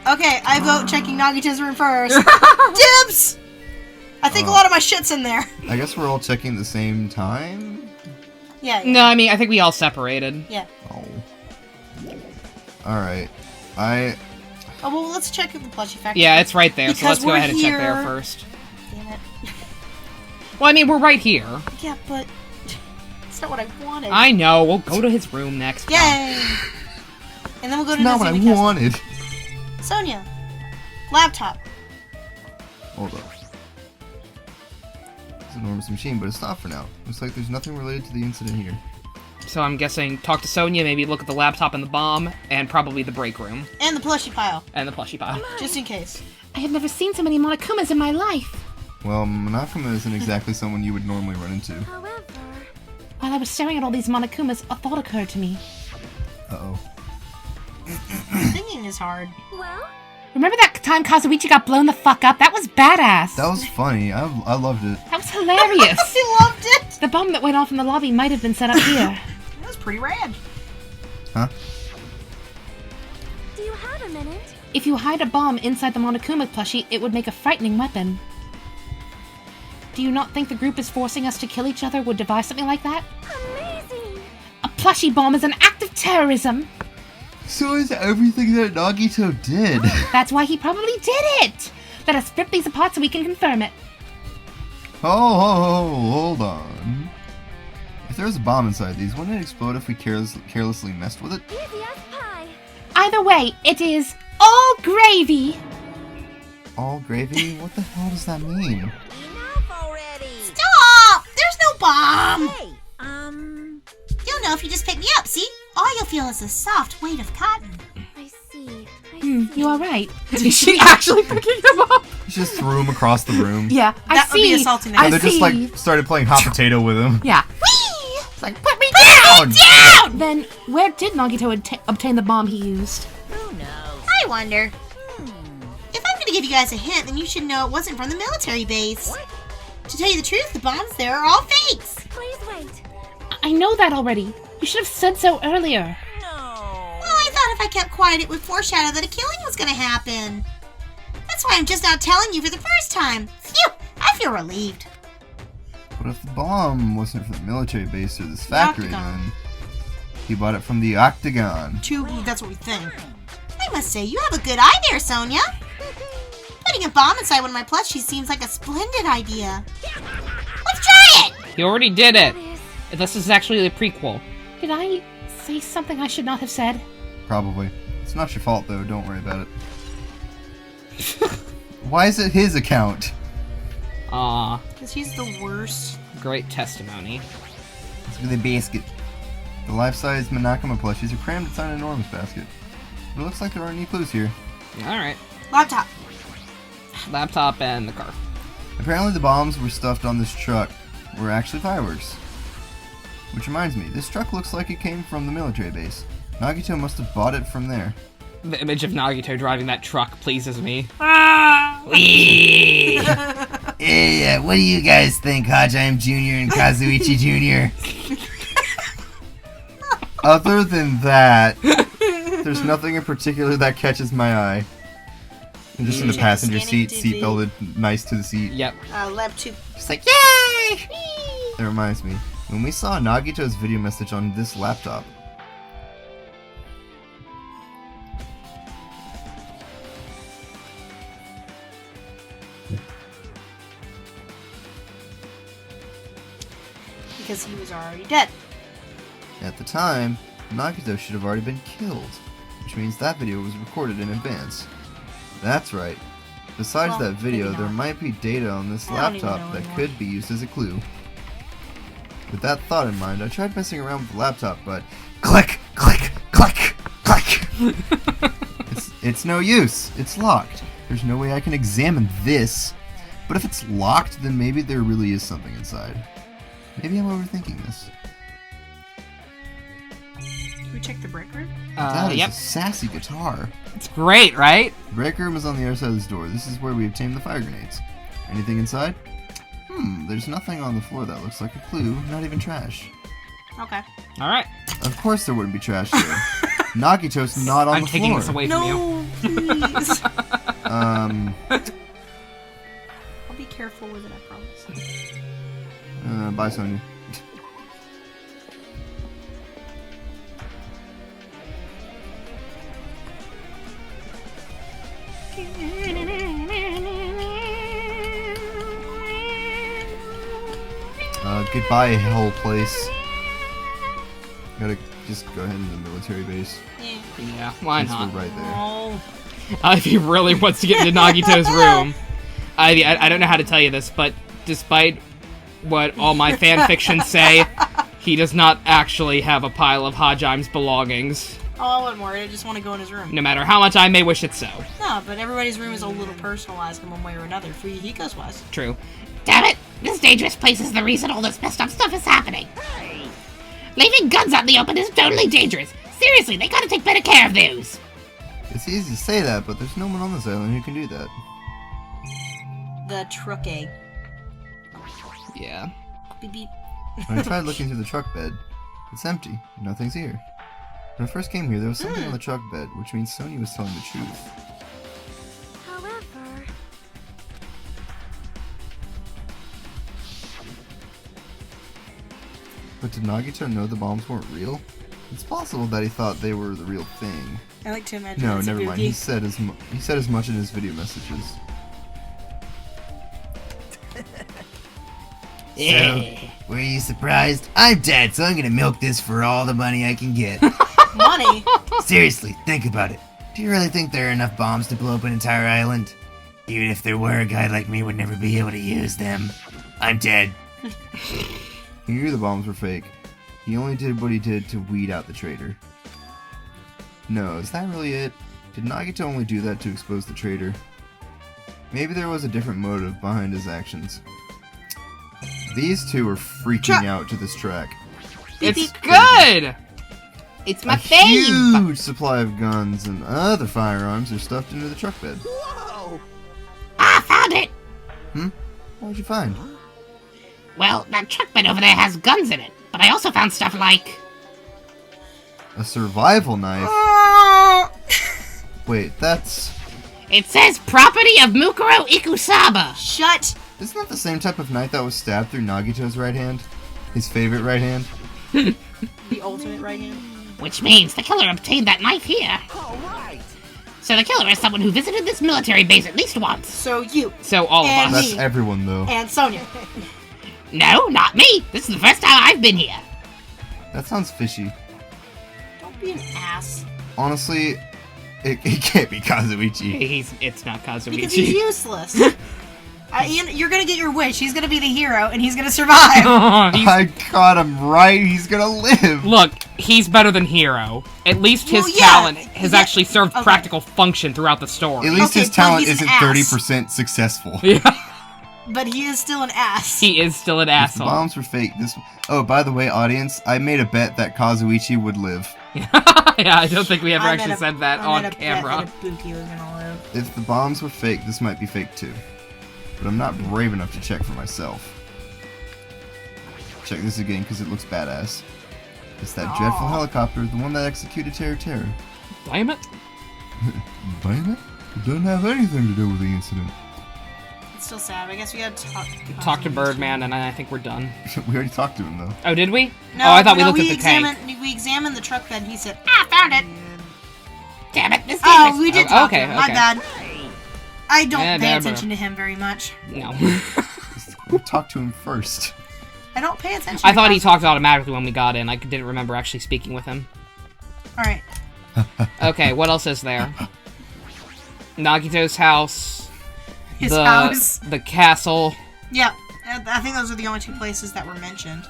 Okay, I vote checking Nagito's room first. Dibs! I think a lot of my shit's in there. I guess we're all checking at the same time? Yeah. No, I mean, I think we all separated. Yeah. Oh. Alright. Oh, well, let's check the plushie factory. Yeah, it's right there, so Because let's go we're ahead and check there here. first. Damn it. Well, I mean, we're right here. Yeah, but it's not what I wanted. I know, we'll go to his room next. Yay! And then we'll go to Not what I Nazumi Castle. wanted. Sonia. Laptop. Hold up. It's an enormous machine, but it's not for now. Looks like there's nothing related to the incident here. So I'm guessing talk to Sonia, maybe look at the laptop and the bomb, and probably the break room. And the plushie pile. And the plushie pile. Just in case. I have never seen so many Monokumas in my life. Well, Monokuma isn't exactly someone you would normally run into. however, While I was staring at all these Monokumas, a thought occurred to me. Uh-oh. Singing is hard. well, Remember that time Kazuichi got blown the fuck up? That was badass. That was funny. I loved it. That was hilarious. I loved it! The bomb that went off in the lobby might have been set up here. That was pretty rad. Huh? do you have a minute? If you hide a bomb inside the Monokuma plushie, it would make a frightening weapon. Do you not think the group is forcing us to kill each other would devise something like that? Amazing! A plushie bomb is an act of terrorism! So is everything that Nagito did. That's why he probably did it! Let us rip these apart so we can confirm it. Hold on. If there was a bomb inside these, wouldn't it explode if we carelessly messed with it? Easy as pie! Either way, it is all gravy! All gravy? What the hell does that mean? Enough already! Stop! There's no bomb! Hey, You'll know if you just pick me up, see? All you'll feel is a soft weight of cotton. I see. You are right. Is she actually picking him up? He just threw him across the room. Yeah, That I would be see. assaulting I And they see. just like started playing hot potato with him. Yeah. It's like, put me down! Then, where did Nagito obtain the bomb he used? Who knows? I wonder. If I'm gonna give you guys a hint, then you should know it wasn't from the military base. To tell you the truth, the bombs there are all fakes. Please wait. I know that already. You should have said so earlier. No. Well, I thought if I kept quiet, it would foreshadow that a killing was gonna happen. That's why I'm just now telling you for the first time. Phew! I feel relieved. But if the bomb wasn't from the military base or this The factory, Octagon. then he bought it from the Octagon. That's what we think. I must say, you have a good eye there, Sonia. Putting a bomb inside one of my plushies seems like a splendid idea. Let's try it! He already did it. That is. This is actually the prequel. Did I say something I should not have said? Probably. It's not your fault, though. Don't worry about it. Why is it his account? Aw, Because he's the worst. great testimony. It's for the basket. The life-size Monokuma plushies are crammed inside an enormous basket. But it looks like there aren't any clues here. Alright. Laptop. Laptop and the car. Apparently the bombs were stuffed on this truck were actually fireworks. Which reminds me, this truck looks like it came from the military base. Nagito must have bought it from there. The image of Nagito driving that truck pleases me. Whee! Hey, what do you guys think, Hajime Jr. and Kazuichi Jr.? Other than that, there's nothing in particular that catches my eye. I'm just in the Check passenger scanning seat, TV. seatbelted nice to the seat. Yep. Lab 2. Just like, yay! That reminds me, when we saw Nagito's video message on this laptop, Because he was already dead. at the time, Nagito should have already been killed, which means that video was recorded in advance. That's right. Besides Well, that video, maybe there not. might be data on this I don't even laptop know that anymore. could be used as a clue. With that thought in mind, I tried messing around with the laptop, but click, click, click, click. It's no use. It's locked. There's no way I can examine this. But if it's locked, then maybe there really is something inside. Maybe I'm overthinking this. Can we check the break room? That is Yep. a sassy guitar. It's great, right? The break room is on the other side of this door. This is where we obtained the fire grenades. Anything inside? There's nothing on the floor that looks like a clue, not even trash. Okay. All right. Of course there wouldn't be trash here. Nagito's not on I'm the taking floor. this away from you. No, please. Um, I'll be careful with it, I promise. bye, Sonya. Goodbye, hell place. Gotta just go ahead into the military base. Yeah. Yeah, why Since we're not? right there. Oh. If he really wants to get into Nagito's room, I don't know how to tell you this, but despite what all my fan fictions say, he does not actually have a pile of Hajime's belongings, Oh, I wouldn't worry. I just want to go in his room. no matter how much I may wish it so. No, but everybody's room is a little personalized in one way or another. For Hiko's was. True. Damn it! This dangerous place is the reason all this messed up stuff is happening. Leaving guns out in the open is totally dangerous. Seriously, they gotta take better care of those. It's easy to say that, but there's no one on this island who can do that. The truck egg. Yeah. Beep beep. When I tried looking through the truck bed, it's empty. Nothing's here. When I first came here, there was something on the truck bed, which means Sony was telling the truth. However, But did Nagito know the bombs weren't real? It's possible that he thought they were the real thing. I like to imagine. No, it's a never mind. boogie. He said as much in his video messages. So, were you surprised? I'm dead, so I'm gonna milk this for all the money I can get. Money. Seriously, think about it. Do you really think there are enough bombs to blow up an entire island? Even if there were, a guy like me would never be able to use them. I'm dead. He knew the bombs were fake. He only did what he did to weed out the traitor. No, is that really it? Did Nagito only do that to expose the traitor? Maybe there was a different motive behind his actions. These two are freaking out to this track. It's good! It's A my fave! huge supply of guns and other firearms are stuffed into the truck bed. I found it! What'd you find? Well, that truck bed over there has guns in it, but I also found stuff like... A survival knife? Wait, that's... It says property of Mukuro Ikusaba! Shut. Isn't that the same type of knife that was stabbed through Nagito's right hand? His favorite right hand? The ultimate right hand. Which means the killer obtained that knife here. So the killer is someone who visited this military base at least once. So you So all of And us. That's everyone, though. and Sonia. No, not me! This is the first time I've been here. That sounds fishy. Don't be an ass. Honestly, it can't be Kazuichi. It's not Because Kazuichi. he's useless. You're gonna get your wish. He's gonna be the hero, and he's gonna survive. I got him right. He's gonna live. Look, he's better than Hero. At least his Well, yeah, talent has yeah, actually served okay. practical function throughout the story. At least Okay, his but talent he's an isn't ass. 30% successful. Yeah, But he is still an ass. he is still an If the asshole. bombs were fake, this... Oh, by the way, audience, I made a bet that Kazuichi would live. Yeah, I don't think we ever I actually made a- said that I on made a bet camera. that Ibuki was gonna live. If the bombs were fake, this might be fake too. but I'm not brave enough to check for myself. Check this again because it looks badass. It's that dreadful helicopter, the one that executed Terra. Damn it. Damn it? It doesn't have anything to do with the incident. It's still sad. I guess we gotta Talk to Birdman, and I think we're done. We already talked to him, though. Oh, did we? No, oh, I thought we no, looked at the tank. We examined the truck bed, and he said, "Ah, found it." Damn it, this game Oh, is... we did talk to okay, him. My okay. bad. I don't Yeah, pay never. attention to him very much. No. We talked to him first. I don't pay attention. I thought he talked automatically when we got in. I didn't remember actually speaking with him. All right. Okay, what else is there? Nagito's house. His house. The castle. Yeah, I think those are the only two places that were mentioned.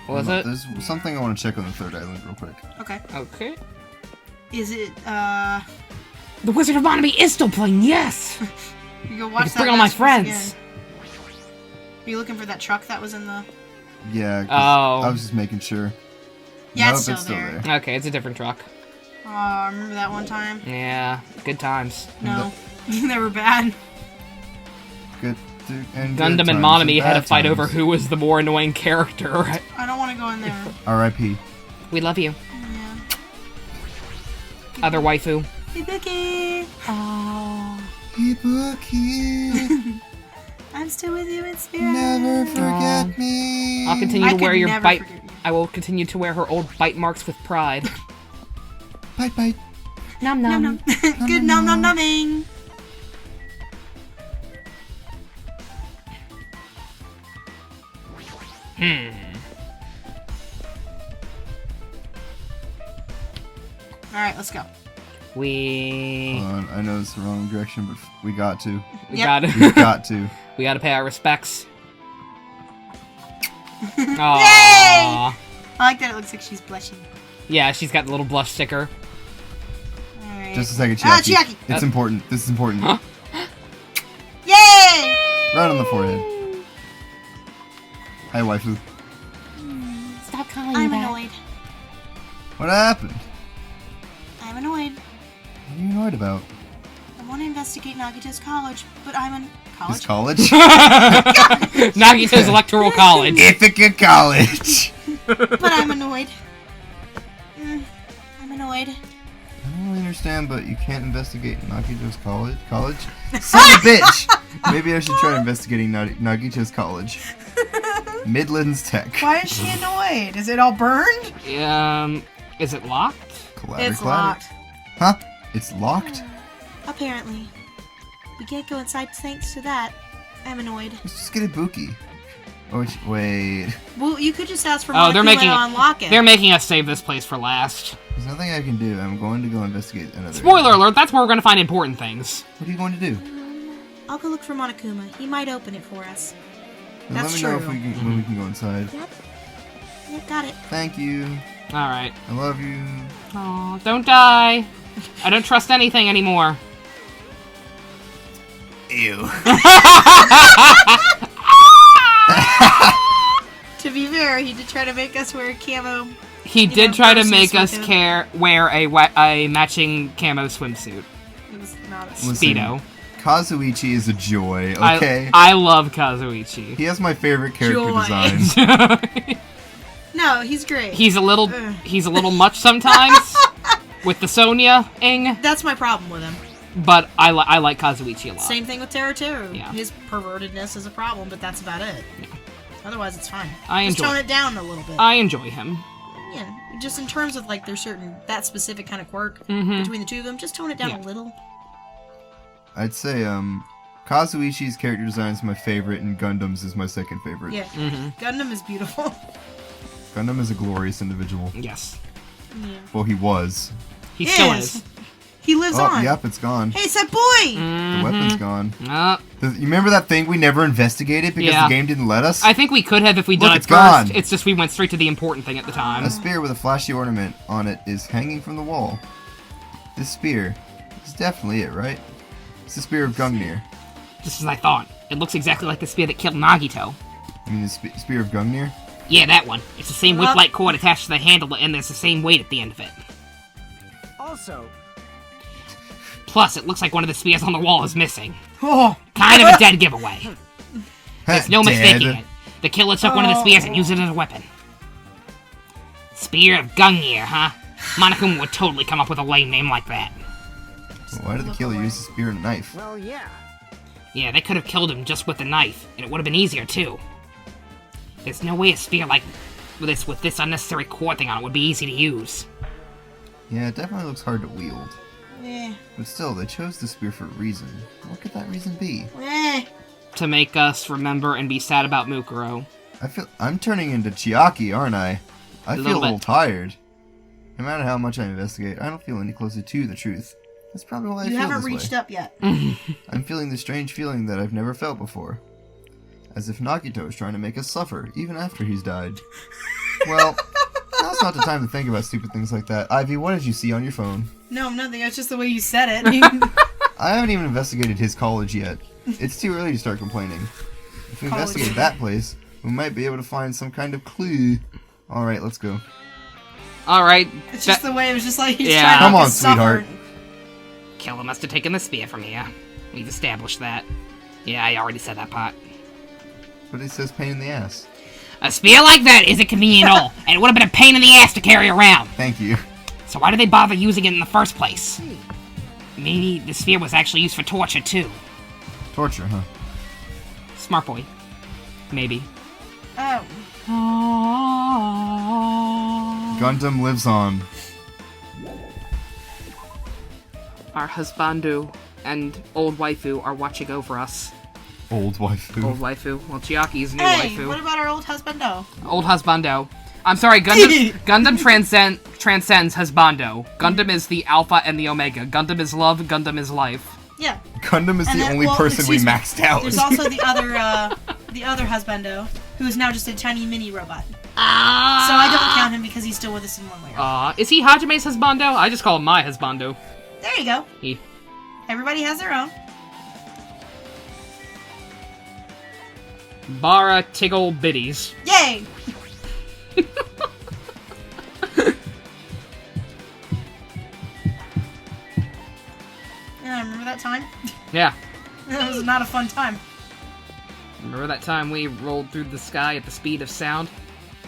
Was it? There's something I want to check on the third island real quick. Okay. Okay. Is it, The Wizard of Monami is still playing, yes! you go watch I that can bring all my last one friends. again. Are you looking for that truck that was in the... Yeah, 'cause Oh. I was just making sure. Yeah, Nope, it's still there. Okay, it's a different truck. Oh, remember that one time? Yeah, good times. No. they were bad. Good. And Gundam good and times Monami had a bad fight times. over who was the more annoying character. I don't want to go in there. R.I.P. We love you. Yeah. Other waifu. Hey, Becky! Oh. Ibuki, I'm still with you in spirit. never forget me. I'll continue I to wear could your never bite. forget you. I will continue to wear her old bite marks with pride. Bite, bite. Nom Num nom. num. Good num num numbing. Alright, let's go. We Hold on, I know it's the wrong direction, but we got to. we Yep. gotta We got to. we gotta pay our respects. Aww. I like that it looks like she's blushing. Yeah, she's got the little blush sticker. Alright. Just a second, Ah, Chiaki. Chiaki! It's important. This is important. Huh? Yay! Right on the forehead. Hi, waifu. Stop calling me I'm that. annoyed. What happened? I'm annoyed. What are you annoyed about? I want to investigate Nagito's college, but I'm in His college. college? Nagito's Electoral College. Ithaca College. But I'm annoyed. I'm annoyed. I don't really understand, but you can't investigate Nagito's college? Son of a bitch! Maybe I should try investigating Nagito's college. Midlands Tech. Why is she annoyed? Is it all burned? Is it locked? Clatter, It's clatter. locked. Huh? It's locked? Apparently. We can't go inside thanks to that. I'm annoyed. Let's just get Ibuki. Oh, wait. Well, you could just ask for Oh, they're Monokuma making to unlock it. They're making us save this place for last. There's nothing I can do. I'm going to go investigate another Spoiler area. alert, that's where we're gonna find important things. What are you going to do? I'll go look for Monokuma. He might open it for us. Now That's let me know if true. we can, when we can go inside. Yep, got it. Thank you. Alright. I love you. Aw, don't die. I don't trust anything anymore. Ew. To be fair, he did try to make us wear camo. He You did know, try to versus make us with him. wear a matching camo swimsuit. It was not a Listen, Speedo. Kazuichi is a joy, okay? I love Kazuichi. He has my favorite character Joy. design. No, he's great. He's a little much sometimes with the Sonya-ing, That's my problem with him. but I like Kazuichi a lot. Same thing with Teru. Yeah. His pervertedness is a problem, but that's about it. Otherwise, it's fine. I Just enjoy tone it. it down a little bit. I enjoy him. Yeah, just in terms of like there's that specific kind of quirk Mhm. between the two of them, just tone it down Yeah. a little. I'd say, Kazuichi's character design is my favorite, and Gundam's is my second favorite. Yeah. Gundam is beautiful. Gundam is a glorious individual. Yes. Yeah. Well, he was. He still is. He lives Oh, on. yep, it's gone. Hey, set boy! The weapon's gone. Uh, You remember that thing we never investigated because Yeah. the game didn't let us? I think we could have if we'd Look, done it it's first. gone. It's just we went straight to the important thing at the time. A spear with a flashy ornament on it is hanging from the wall. This spear is definitely it, right? It's the spear of Gungnir. Just as I thought. It looks exactly like the spear that killed Nagito. I mean, the spear of Gungnir? Yeah, that one. It's the same whip-like cord attached to the handle, and there's the same weight at the end of it. Also, Plus, it looks like one of the spears on the wall is missing. Oh. Kind of a dead giveaway. There's no Dead. mistaking it. The killer took one of the spears and used it as a weapon. Spear of Gungnir, huh? Monokuma would totally come up with a lame name like that. Why did the killer use a spear and a knife? Well, yeah. Yeah, they could have killed him just with the knife, and it would have been easier too. There's no way a spear like this with this unnecessary core thing on it would be easy to use. Yeah, it definitely looks hard to wield. Eh. But still, they chose the spear for a reason. What could that reason be? Eh. To make us remember and be sad about Mukuro. I'm turning into Chiaki, aren't I? I feel a little little bit. tired. No matter how much I investigate, I don't feel any closer to the truth. That's probably why I You feel haven't this reached way. up yet. I'm feeling the strange feeling that I've never felt before. As if Nagito is trying to make us suffer, even after he's died. Well, now's not the time to think about stupid things like that. Ivy, what did you see on your phone? No, nothing. It's just the way you said it. I haven't even investigated his college yet. It's too early to start complaining. If we College. investigate that place, we might be able to find some kind of clue. Alright, let's go. Alright. It's just the way it was just like he's Yeah. trying to Come make on, us suffer. sweetheart. Killer must have taken the spear from here. We've established that. Yeah, I already said that part. But it says pain in the ass. A spear like that isn't convenient at all, and it would have been a pain in the ass to carry around. Thank you. So why did they bother using it in the first place? Maybe the spear was actually used for torture, too. Torture, huh? Smart boy. Maybe. Oh. Gundam lives on. Our husbandu and old waifu are watching over us. Old waifu. Old waifu. Well, Chiaki's new Hey, waifu. what about our old husbando? Old husbando. I'm sorry, Gundam transcends husbando. Gundam is the alpha and the omega. Gundam is love, Gundam is life. Yeah. Gundam is And the then- only well, person we excuse me, maxed out. There's also the other husbando, who is now just a tiny mini robot. So I don't count him because he's still with us in one way. Is he Hajime's husbando? I just call him my husbando. There you go. He. Everybody has their own. Bara Tiggle Biddies. Yay! Yeah, remember that time? Yeah. That was not a fun time. Remember that time we rolled through the sky at the speed of sound?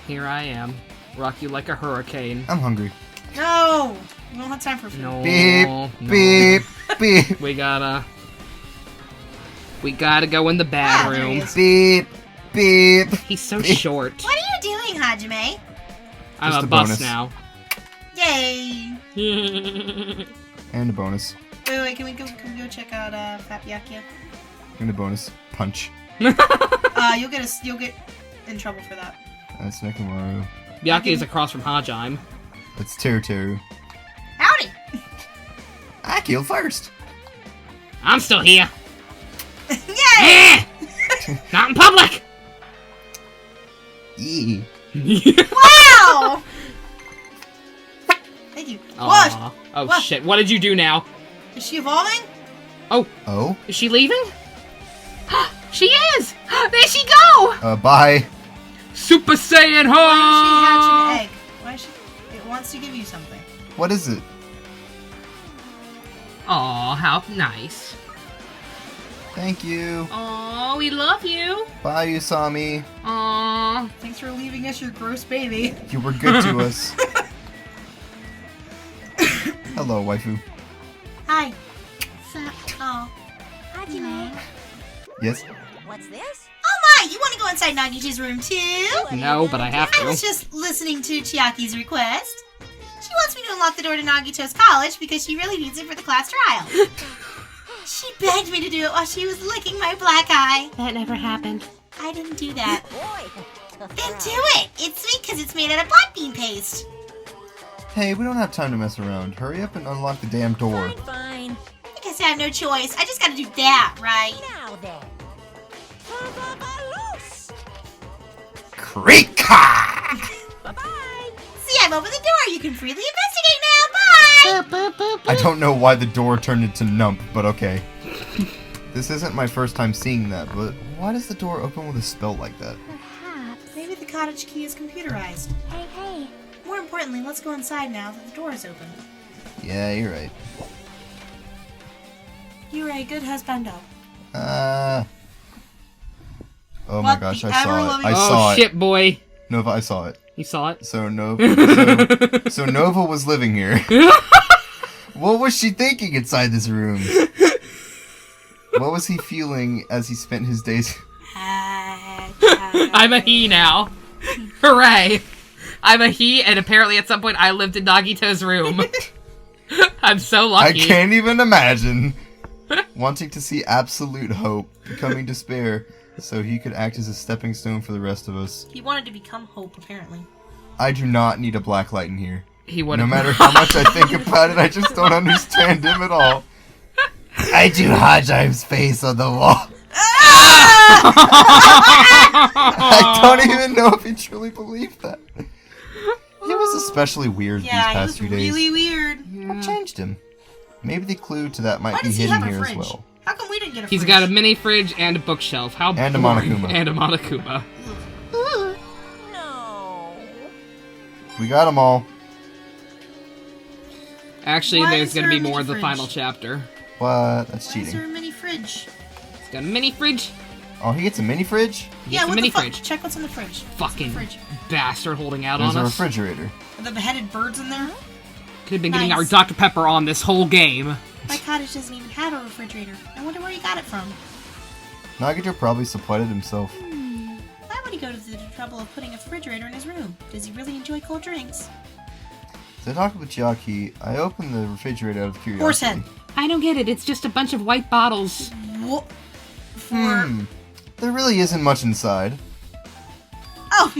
Here I am. Rock you like a hurricane. I'm hungry. No! We don't have time for food. No. Beep, no. beep, beep, We gotta go in the bad there he room. is. beep, beep. He's so short. What are you doing, Hajime? I'm Just a a bus bonus. now. Yay! And a bonus. Wait, can we go check out Fat Byakuya? And a bonus. Punch. You'll get in trouble for that. That's Nekomaru. Byaki is across from Hajime. That's Teru. Howdy! I killed first. I'm still here. Yay! Eh! Not in public! Yee. Wow! Thank you. What? Aw. Oh What? shit, what did you do now? Is she evolving? Oh? Is she leaving? She is! There she go! Bye. Super Saiyan Why did she hatch Ho! an egg? Why is she... It wants to give you something. What is it? Aw, how nice. Thank you. Aw, we love you. Bye, Usami. Aw. Thanks for leaving us your gross baby. You were good to us. Hello, waifu. Hi. Oh. Hajime, Yes? what's this? Oh my! You want to go inside Nagita's room too? No, but I have I was to. just listening to Chiaki's request. She wants me to unlock the door to Nagito's college because she really needs it for the class trial. She begged me to do it while she was licking my black eye. That never happened. I didn't do that. Boy. Then do it! It's sweet because it's made out of black bean paste. Hey, we don't have time to mess around. Hurry up and unlock the damn door. Fine. I guess I have no choice. I just gotta do that, right? Now then. Loose. Krika! Bye-bye. See, I've opened the door. You can freely investigate now. Bye! I don't know why the door turned into Nump, but okay. This isn't my first time seeing that, but why does the door open with a spell like that? Perhaps. Maybe the cottage key is computerized. Hey. More importantly, let's go inside now that the door is open. Yeah, you're right. You're a good husbando. Oh my What gosh, the I saw it. ever-loving- I Oh saw shit, it. boy. Nova, I saw it. You saw it? So Nova was living here. What was she thinking inside this room? What was he feeling as he spent his days? I'm a he now. Hooray. I'm a he, and apparently at some point I lived in Nagito's room. I'm so I lucky. can't even imagine. Wanting to see absolute hope becoming despair so he could act as a stepping stone for the rest of us. He wanted to become Hope, apparently. I do not need a black light in here. He would No matter how much I think about it, I just don't understand him at all. I do Hajim's face on the wall. I don't even know if he truly believed that. He was especially weird these Yeah, he past was few days. really weird. What changed him? Maybe the clue to that might Why be does he hidden have a here as fridge? well. How come we didn't get a He's fridge? got a mini fridge and a bookshelf. How And a boring. Monokuma. And a Monokuma. No. We got them all. Actually, Why there's is gonna there be a more of the mini final fridge? chapter. What? That's Why is there cheating. a mini fridge? He's got a mini fridge. Oh, he gets a mini fridge? He Yeah, gets a what mini the fuck? fridge. Check what's in the fridge. What's in Fucking the fridge? bastard holding out There's on a us. refrigerator. Are the beheaded birds in there? Could have been getting our Nice. Dr. Pepper on this whole game. My cottage doesn't even have a refrigerator. I wonder where he got it from. Nagito probably supplied it himself. Why would he go to the trouble of putting a refrigerator in his room? Does he really enjoy cold drinks? To talk with Chiaki, I opened the refrigerator out of curiosity. Horsehead. I don't get it. It's just a bunch of white bottles. What? For... There really isn't much inside. Oh!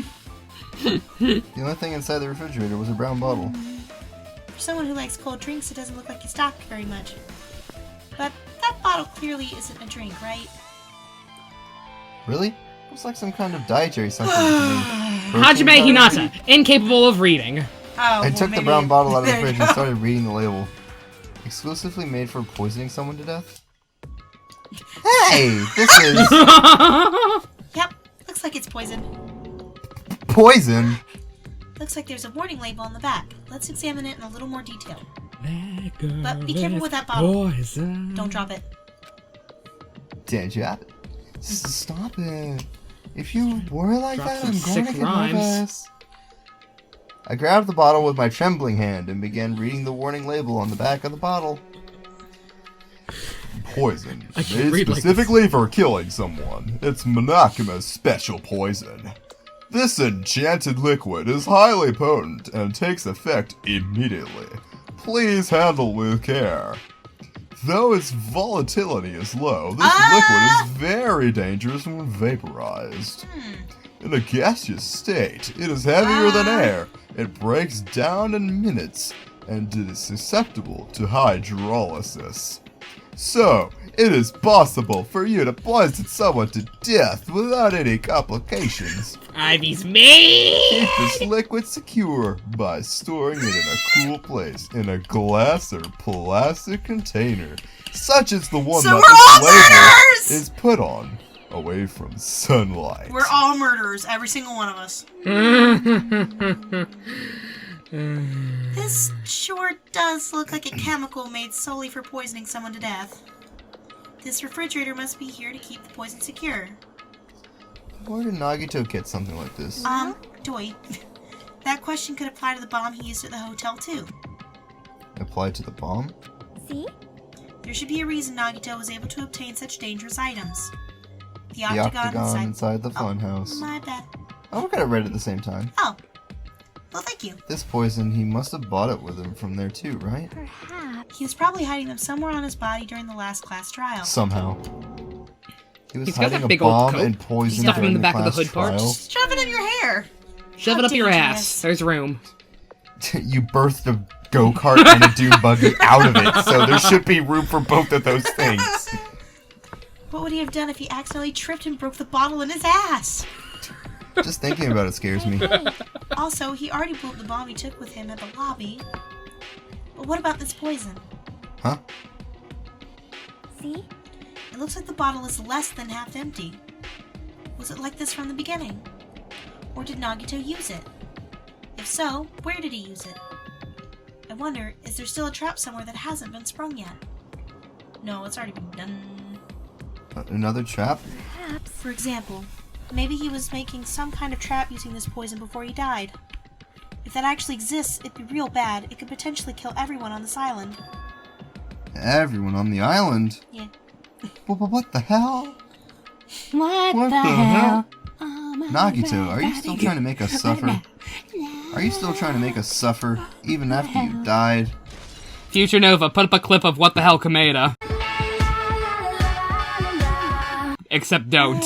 The only thing inside the refrigerator was a brown bottle. For someone who likes cold drinks, it doesn't look like you stocked very much. But that bottle clearly isn't a drink, right? Really? Looks like some kind of dietary supplement to me. Protein Hajime powder? Hinata, incapable of reading. Oh, I took the brown bottle out of the fridge and started. started reading the label. Exclusively made for poisoning someone to death? Hey! This is... Yep, looks like it's poison. poison! Looks like there's a warning label on the back. Let's examine it in a little more detail. But be careful with that bottle. Don't drop it. Did you have it? Stop it. If you were like Drop that, some I'm going to sick get rhymes. nervous. I grabbed the bottle with my trembling hand and began reading the warning label on the back of the bottle. Poison. I can't Made read like specifically for killing someone. It's Monokuma's special poison. This enchanted liquid is highly potent and takes effect immediately. Please handle with care. Though its volatility is low, this liquid is very dangerous when vaporized. In a gaseous state, it is heavier than air. It breaks down in minutes, and it is susceptible to hydrolysis. So, it is possible for you to poison someone to death without any complications. Ivy's me! Keep this liquid secure by storing it in a cool place in a glass or plastic container, such as the one So that we're all this label murderers! is put on, away from sunlight. We're all murderers, every single one of us. This sure does look like a chemical made solely for poisoning someone to death. This refrigerator must be here to keep the poison secure. Where did Nagito get something like this? Doi. That question could apply to the bomb he used at the hotel, too. Applied to the bomb? See? There should be a reason Nagito was able to obtain such dangerous items. The The octagon octagon inside... inside the funhouse. My bad. Oh, we could have read it at the same time. Oh. Well, thank you. This poison, he must have bought it with him from there too, right? Perhaps. He was probably hiding them somewhere on his body during the last class trial. Somehow. He was He's got hiding that a big old bomb coat. and poison Stuff it in during the back of the class hood part. trial. Shove it in your hair. Shove How it up your dangerous. ass. There's room. You birthed a go-kart and a dune buggy out of it, so there should be room for both of those things. What would he have done if he accidentally tripped and broke the bottle in his ass? Just thinking about it scares me. Also, he already blew up the bomb he took with him at the lobby. But what about this poison? Huh? See? It looks like the bottle is less than half empty. Was it like this from the beginning? Or did Nagito use it? If so, where did he use it? I wonder, is there still a trap somewhere that hasn't been sprung yet? No, it's already been done. Another trap? Perhaps. For example, maybe he was making some kind of trap using this poison before he died. If that actually exists, it'd be real bad. It could potentially kill everyone on this island. Everyone on the island? Yeah. What the hell? What, What the the hell? Nagito, are you still trying to make us suffer? Are you still trying to make us suffer, even after you died? Future Nova, put up a clip of What the Hell Kameda. Except don't.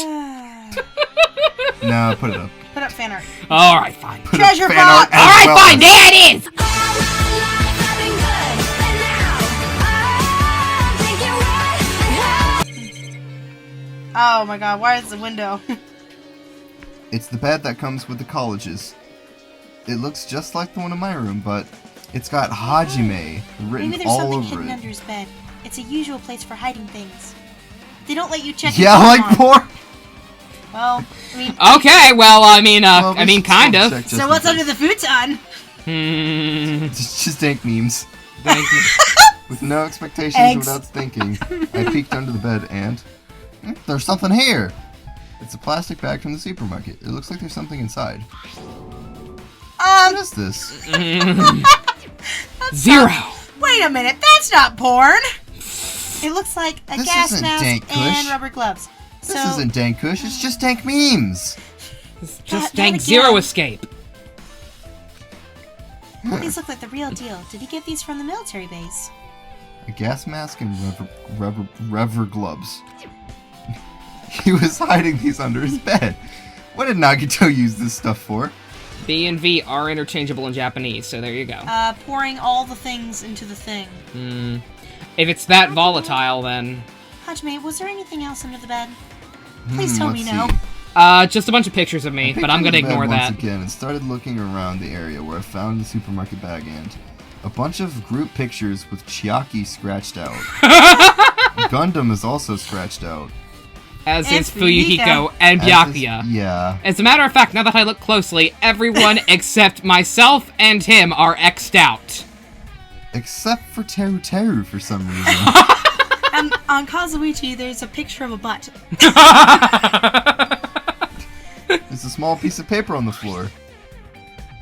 No, put it up. Put up fan art. Alright, fine. Put up Treasure fan box! art as Alright, well fine, as- there it is! Oh my god, why is the window? It's the bed that comes with the colleges. It looks just like the one in my room, but it's got Hajime written Maybe there's all something over hidden it. under his bed. It's a usual place for hiding things. They don't let you check Yeah, your like phone. poor. Well, I mean, Okay, well, I mean, Well, we should kind still of. check just so in what's case. under the futon? Just dank memes. Thank you. With no expectations Eggs. without thinking, I peeked under the bed and... there's something here! It's a plastic bag from the supermarket. It looks like there's something inside. What is this? Zero. Wait a minute, that's not porn! It looks like a This gas isn't mask dank and kush. rubber gloves. This So, isn't dank kush, it's just dank memes! Just Not dang again. Zero Escape. these look like the real deal. Did he get these from the military base? A gas mask and rubber gloves. He was hiding these under his bed. What did Nagito use this stuff for? B and V are interchangeable in Japanese, so there you go. Pouring all the things into the thing. If it's that volatile, then... Hajime, was there anything else under the bed? Please tell me Let's no. see. Just a bunch of pictures of me, I but picked I'm up gonna the bed ignore that. once again and started looking around the area where I found the supermarket bag and a bunch of group pictures with Chiaki scratched out. Gundam is also scratched out. As And is Fuyuhiko and As is- Byakuya. Yeah. As a matter of fact, now that I look closely, everyone except myself and him are X'd out. Except for Teru Teru for some reason. And on Kazuichi, there's a picture of a butt. There's a small piece of paper on the floor.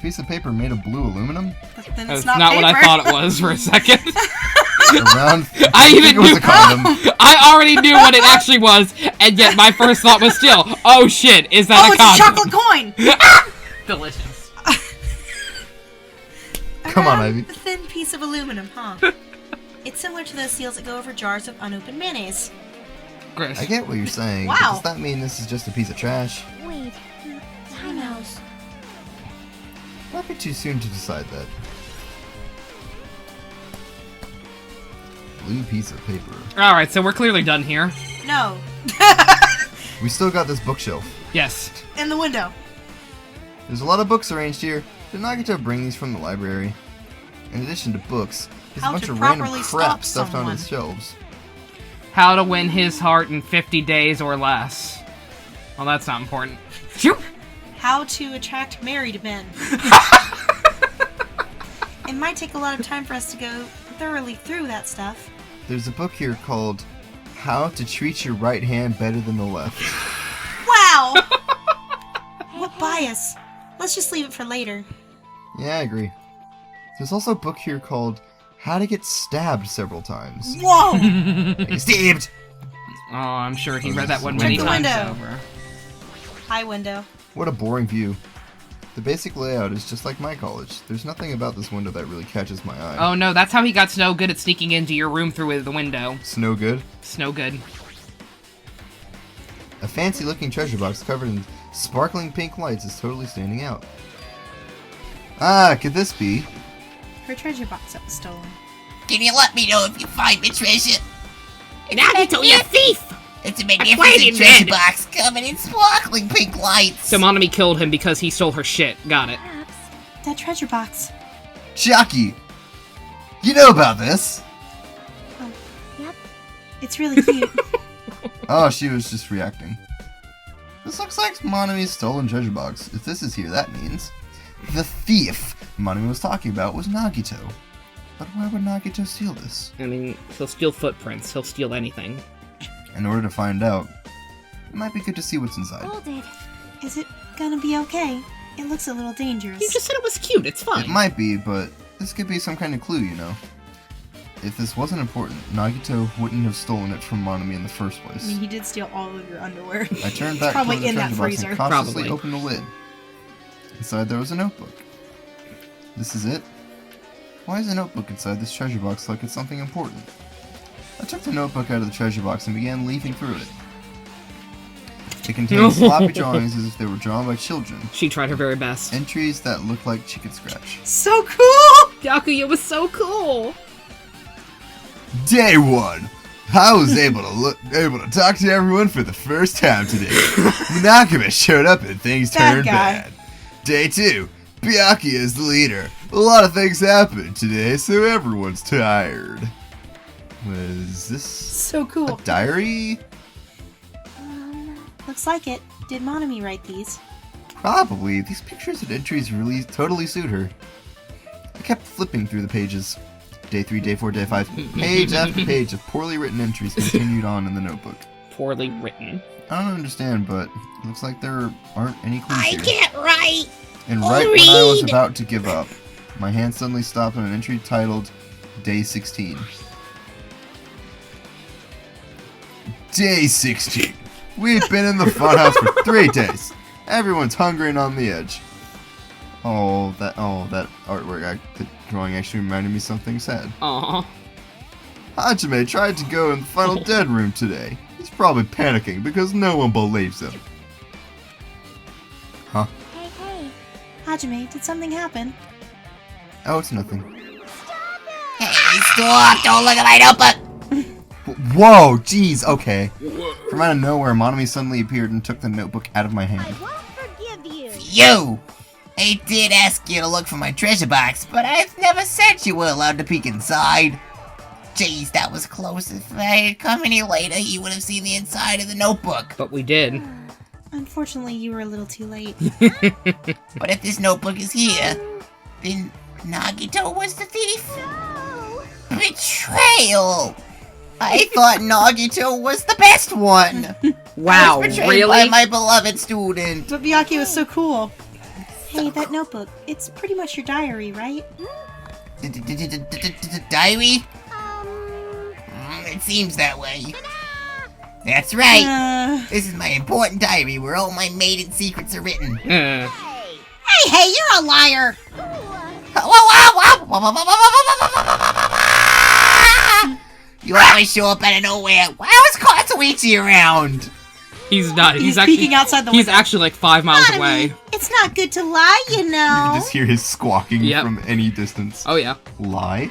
Piece of paper made of blue aluminum? But then That's it's not, not, what I paper. thought it was for a second. Around. I think even it was knew- a condom. I already knew what it actually was, and yet my first thought was still, oh shit, is that Oh, a it's a condom? chocolate coin! Delicious. Come on, Around Ivy. A thin piece of aluminum, huh? It's similar to those seals that go over jars of unopened mayonnaise. Chris. I get what you're saying, but Wow. does that mean this is just a piece of trash? Wait. Who knows? Might be too soon to decide that. Blue piece of paper. Alright, so we're clearly done here. No. We still got this bookshelf. Yes. In the window. There's a lot of books arranged here. Did Nagito bring these from the library? In addition to books, there's How a bunch to of random properly crap stop stuffed on his someone. shelves. How to win his heart in 50 days or less. Well, that's not important. Phew! How to attract married men. It might take a lot of time for us to go thoroughly through that stuff. There's a book here called How to Treat Your Right Hand Better Than the Left. Wow! What bias? Let's just leave it for later. Yeah, I agree. There's also a book here called How to Get Stabbed Several Times. Whoa! Get stabbed! Oh, I'm sure he read that one Check many the times window. over. High window. What a boring view. The basic layout is just like my college. There's nothing about this window that really catches my eye. Oh no, that's how he got so good at sneaking into your room through the window. It's no good. It's no good. A fancy looking treasure box covered in sparkling pink lights is totally standing out. Ah, could this be? Her treasure box that was stolen. Can you let me know if you find the treasure? Nagito, you thief! It's a Acquainted magnificent treasure man. box covered in sparkling pink lights. So Monami killed him because he stole her shit. Got it. Perhaps. That treasure box. Chiaki! You know about this! Yep. It's really cute. Oh, she was just reacting. This looks like Monami's stolen treasure box. If this is here, that means the thief Monami was talking about was Nagito. But why would Nagito steal this? I mean, he'll steal footprints. He'll steal anything. In order to find out, it might be good to see what's inside. Hold it. Is it gonna be okay? It looks a little dangerous. You just said it was cute. It's fine. It might be, but this could be some kind of clue, you know? If this wasn't important, Nagito wouldn't have stolen it from Monami in the first place. I mean, he did steal all of your underwear. I turned back probably toward the in that treasure box freezer. and cautiously Probably. opened the lid. Inside there was a notebook. This is it? Why is a notebook inside this treasure box like it's something important? I took the notebook out of the treasure box and began leafing through it. It contained sloppy drawings as if they were drawn by children. She tried her very best. Entries that looked like chicken scratch. So cool! Byakuya was so cool. Day 1. I was able to talk to everyone for the first time today. Nakama showed up and things That turned guy. bad. Day 2. Byakuya is the leader. A lot of things happened today, so everyone's tired. Was this So cool. a diary? Looks like it. Did Monami write these? Probably. These pictures and entries really totally suit her. I kept flipping through the pages. Day 3, day 4, day 5. Page after page of poorly written entries continued on in the notebook. Poorly written. I don't understand, but it looks like there aren't any clues I here. can't write. And or right when I was read. about to give up, my hand suddenly stopped on an entry titled Day 16. Day 16. We've been in the funhouse for 3 days. Everyone's hungry and on the edge. Oh, that artwork, the drawing actually reminded me something sad. Aww. Hajime tried to go in the final dead room today. He's probably panicking because no one believes him. Huh? Hey, hey. Hajime, did something happen? Oh, it's nothing. Hey, stop! Don't look at my notebook! Whoa, jeez, okay. From out of nowhere, Monami suddenly appeared and took the notebook out of my I hand. won't forgive you. You! I did ask you to look for my treasure box, but I've never said you were allowed to peek inside. Jeez, that was close. If I had come any later, you would have seen the inside of the notebook. But we did. Unfortunately, you were a little too late. But if this notebook is here, then Nagito was the thief? No. Betrayal! I thought Nagito was the best one! Wow, I was betrayed really? by my beloved student! But Byakuya was so cool. Hey, that notebook. It's pretty much your diary, right? Diary? It seems that way. That's right! This is my important diary where all my maiden secrets are written. Uh, Hey, you're a liar! You always show up out of nowhere. Why was Katsuichi around? he's not. He's actually peeking outside the He's window. actually like 5 miles away. It's not good to lie, you You know. can just hear his squawking Yep. from any distance. Oh yeah. Lie?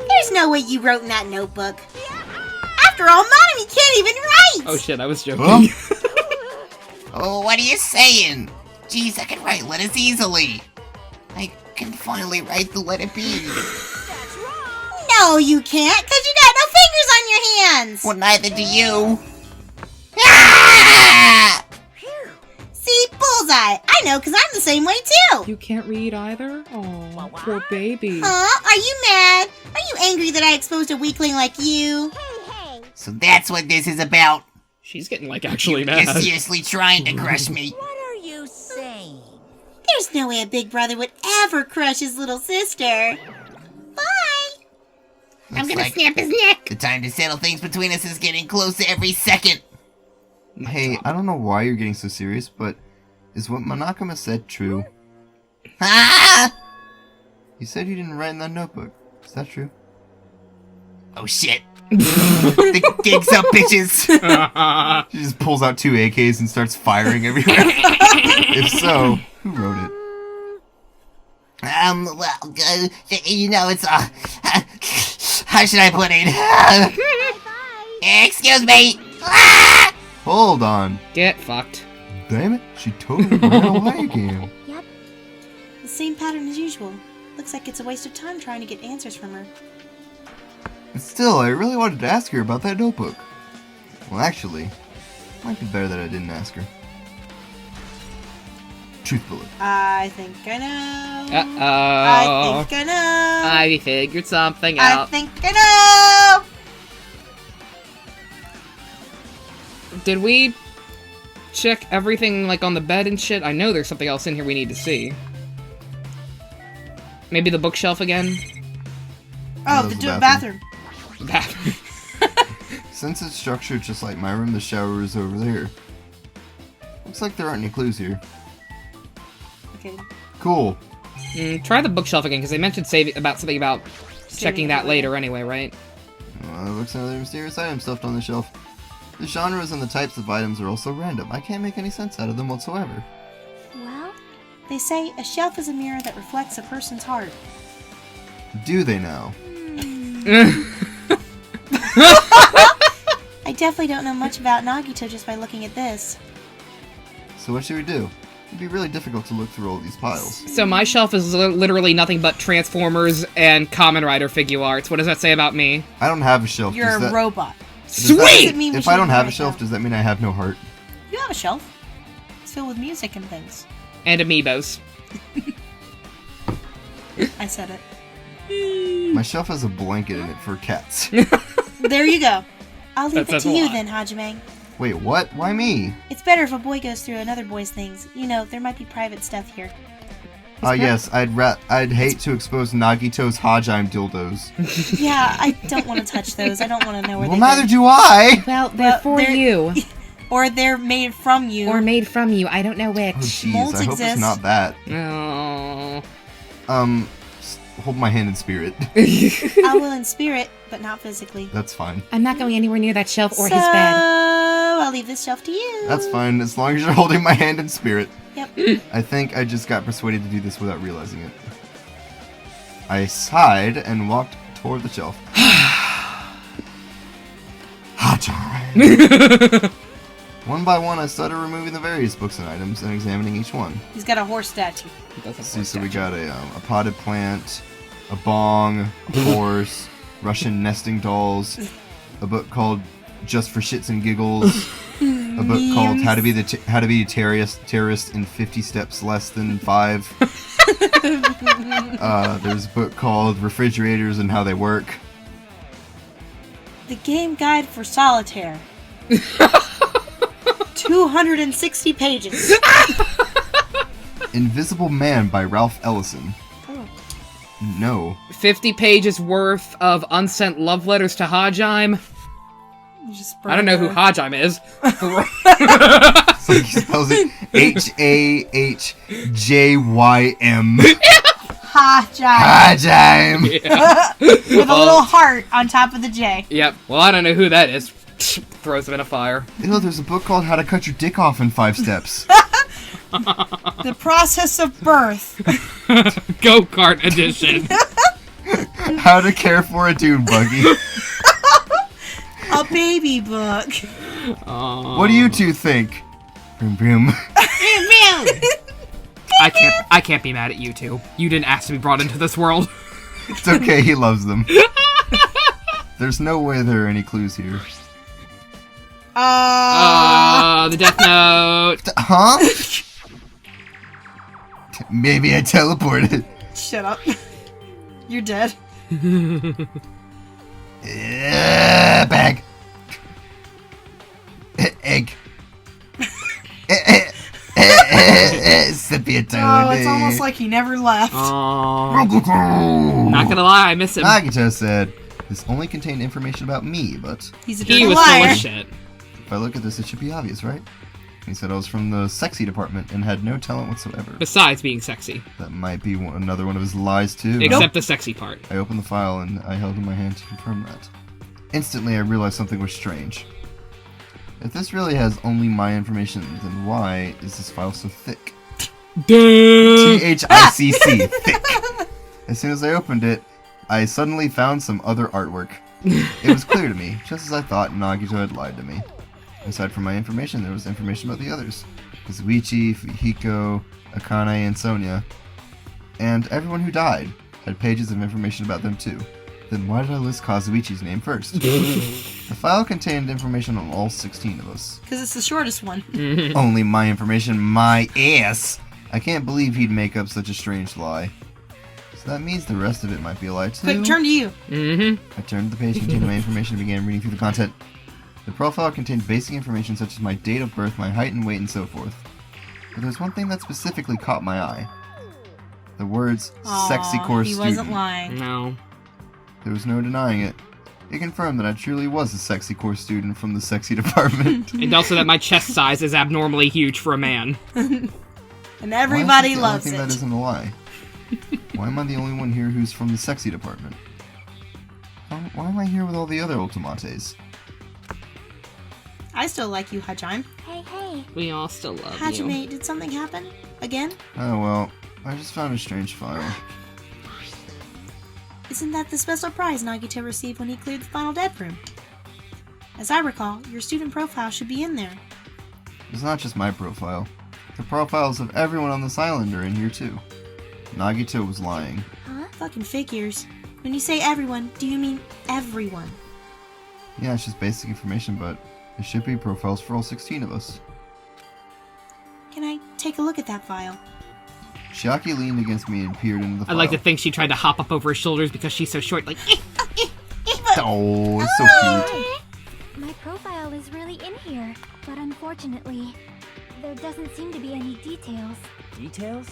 There's no way you wrote in that notebook. After all, Monami can't even write! Oh shit, I was joking. Oh, what are you saying? Jeez, I can write letters easily. I can finally write the letter B. That's wrong. No, you can't, because you got no fingers on your hands! Well, neither do you. Ah! See, bullseye! I know, because I'm the same way, too! You can't read either? Oh, poor baby. Huh? Are you mad? Are you angry that I exposed a weakling like you? Hey, hey. So that's what this is about. She's getting like actually You're mad. seriously trying to crush me. What are you saying? There's no way a big brother would ever crush his little sister. Bye! I'm I'm gonna gonna snap his neck. The time to settle things between us is getting closer every second. Hey, I don't know why you're getting so serious, but is what Manakama said true? Ah! You said you didn't write in that notebook. Is that true? Oh shit. The gig's up, bitches. She just pulls out 2 AKs and starts firing everywhere. If so, who wrote it? Well, you know, it's, how should I put it? Excuse me. Ah! Hold on. Get fucked. Damn it, she totally ran away again. Yep. The same pattern as usual. Looks like it's a waste of time trying to get answers from her. But still, I really wanted to ask her about that notebook. Well, actually, it might be better that I didn't ask her. Truth bullet. I think I know. Uh-oh. I think I know. I figured something out. I think I know. Did we check everything, like, on the bed and shit? I know there's something else in here we need to see. Maybe the bookshelf again? Oh, That was the the bathroom. Bathroom. Since it's structured just like my room, the shower is over there. Looks like there aren't any clues here. Okay. Cool. Try the bookshelf again, because they mentioned something about checking that later anyway, right? Well, it looks like another mysterious item stuffed on the shelf. The genres and the types of items are also random. I can't make any sense out of them whatsoever. Well, They say a shelf is a mirror that reflects a person's heart. Do they now? I definitely don't know much about Nagito just by looking at this. So what should we do? It'd be really difficult to look through all these piles. So my shelf is literally nothing but Transformers and Kamen Rider figure arts. What does that say about me? I don't have a shelf. You're Does a that- robot. does that- Doesn't mean we If I don't shouldn't have do a it, shelf, though. does that mean I have no heart? You have a shelf. It's filled with music and things. And amiibos. I said it. My shelf has a blanket in it for cats. There you go. I'll leave That it says to a you lot. then, Hajime. Wait, what? Why me? It's better if a boy goes through another boy's things. You know, there might be private stuff here. Yes, I'd hate to expose Nagito's Hajime dildos. Yeah, I don't want to touch those. I don't want to know where Well, they've neither been. do I! Well, they're for they're- you. Or they're made from you. Or made from you. I don't know Oh, which. jeez, Molds I hope exist. it's not that. Oh. Hold my hand in spirit. I will in spirit, but not physically. That's fine. I'm not going anywhere near that shelf or so, his bed. I'll leave this shelf to you. That's fine, as long as you're holding my hand in spirit. Yep. I think I just got persuaded to do this without realizing it. I sighed and walked toward the shelf. Hajime! One by one, I started removing the various books and items and examining each one. He's got a horse statue. See, so we got a potted plant, a bong, a horse, Russian nesting dolls, a book called Just for Shits and Giggles, a book called How to Be a Terrorist in 50 Steps Less Than 5. There's a book called Refrigerators and How They Work. The game guide for solitaire. 260 pages. Invisible Man by Ralph Ellison. Oh. No. 50 pages worth of unsent love letters to Hajime. You just I don't know who burned Hajime is. So he spells it Hahjym. Hajime. Hajime! With a little heart on top of the J. Yep. Well, I don't know who that is. Throws him in a fire. You know, there's a book called How to Cut Your Dick Off in 5 Steps. The process of birth. Go-kart edition. How to Care for a Dune Buggy. A baby book. What do you two think? Broom broom. I can't be mad at you two. You didn't ask to be brought into this world. It's okay, he loves them. There's no way there are any clues here. The Death Note. Huh? Maybe I teleported. Shut up. You're dead. Bag. Egg. Sepia Oh, it's almost like he never left. Not gonna lie, I miss him. Nagito said, this only contained information about me, but He's a He dirty was full liar. of shit. if I look at this, it should be obvious, right? He said I was from the sexy department and had no talent whatsoever. Besides being sexy. That might be another one of his lies, too. Except the sexy part. I opened the file and I held it in my hand to confirm that. Instantly, I realized something was strange. If this really has only my information, then why is this file so thick? THICC, thick. As soon as I opened it, I suddenly found some other artwork. It was clear to me, just as I thought Nagito had lied to me. Aside from my information, there was information about the others. Kazuichi, Fujihiko, Akane, and Sonia. And everyone who died had pages of information about them too. Then why did I list Kazuichi's name first? The file contained information on all 16 of us. Because it's the shortest one. Only my information, my ass. I can't believe he'd make up such a strange lie. So that means the rest of it might be a lie too. Quick, turn to you. Mm-hmm. I turned to the page containing my information and began reading through the content. The profile contained basic information such as my date of birth, my height and weight, and so forth. But there's one thing that specifically caught my eye. The words, sexy Aw, course he student. wasn't lying. No. There was no denying it. It confirmed that I truly was a sexy course student from the sexy department. And also that my chest size is abnormally huge for a man. And Why everybody is this loves the only thing it. that isn't a lie? Why am I the only one here who's from the sexy department? Why am I here with all the other Ultimates? I still like you, Hajime. Hey. We all still love you. Hajime, did something happen? Again? Oh well, I just found a strange file. Isn't that the special prize Nagito received when he cleared the final dead room? As I recall, your student profile should be in there. It's not just my profile. The profiles of everyone on this island are in here too. Nagito was lying. Huh? Fucking figures. When you say everyone, do you mean everyone? Yeah, it's just basic information, but it should be profiles for all 16 of us. Can I take a look at that file? Shiaki leaned against me and peered into the file. I'd like to think she tried to hop up over his shoulders because she's so short, like, Oh, it's so cute. My profile is really in here, but unfortunately, there doesn't seem to be any details. Details?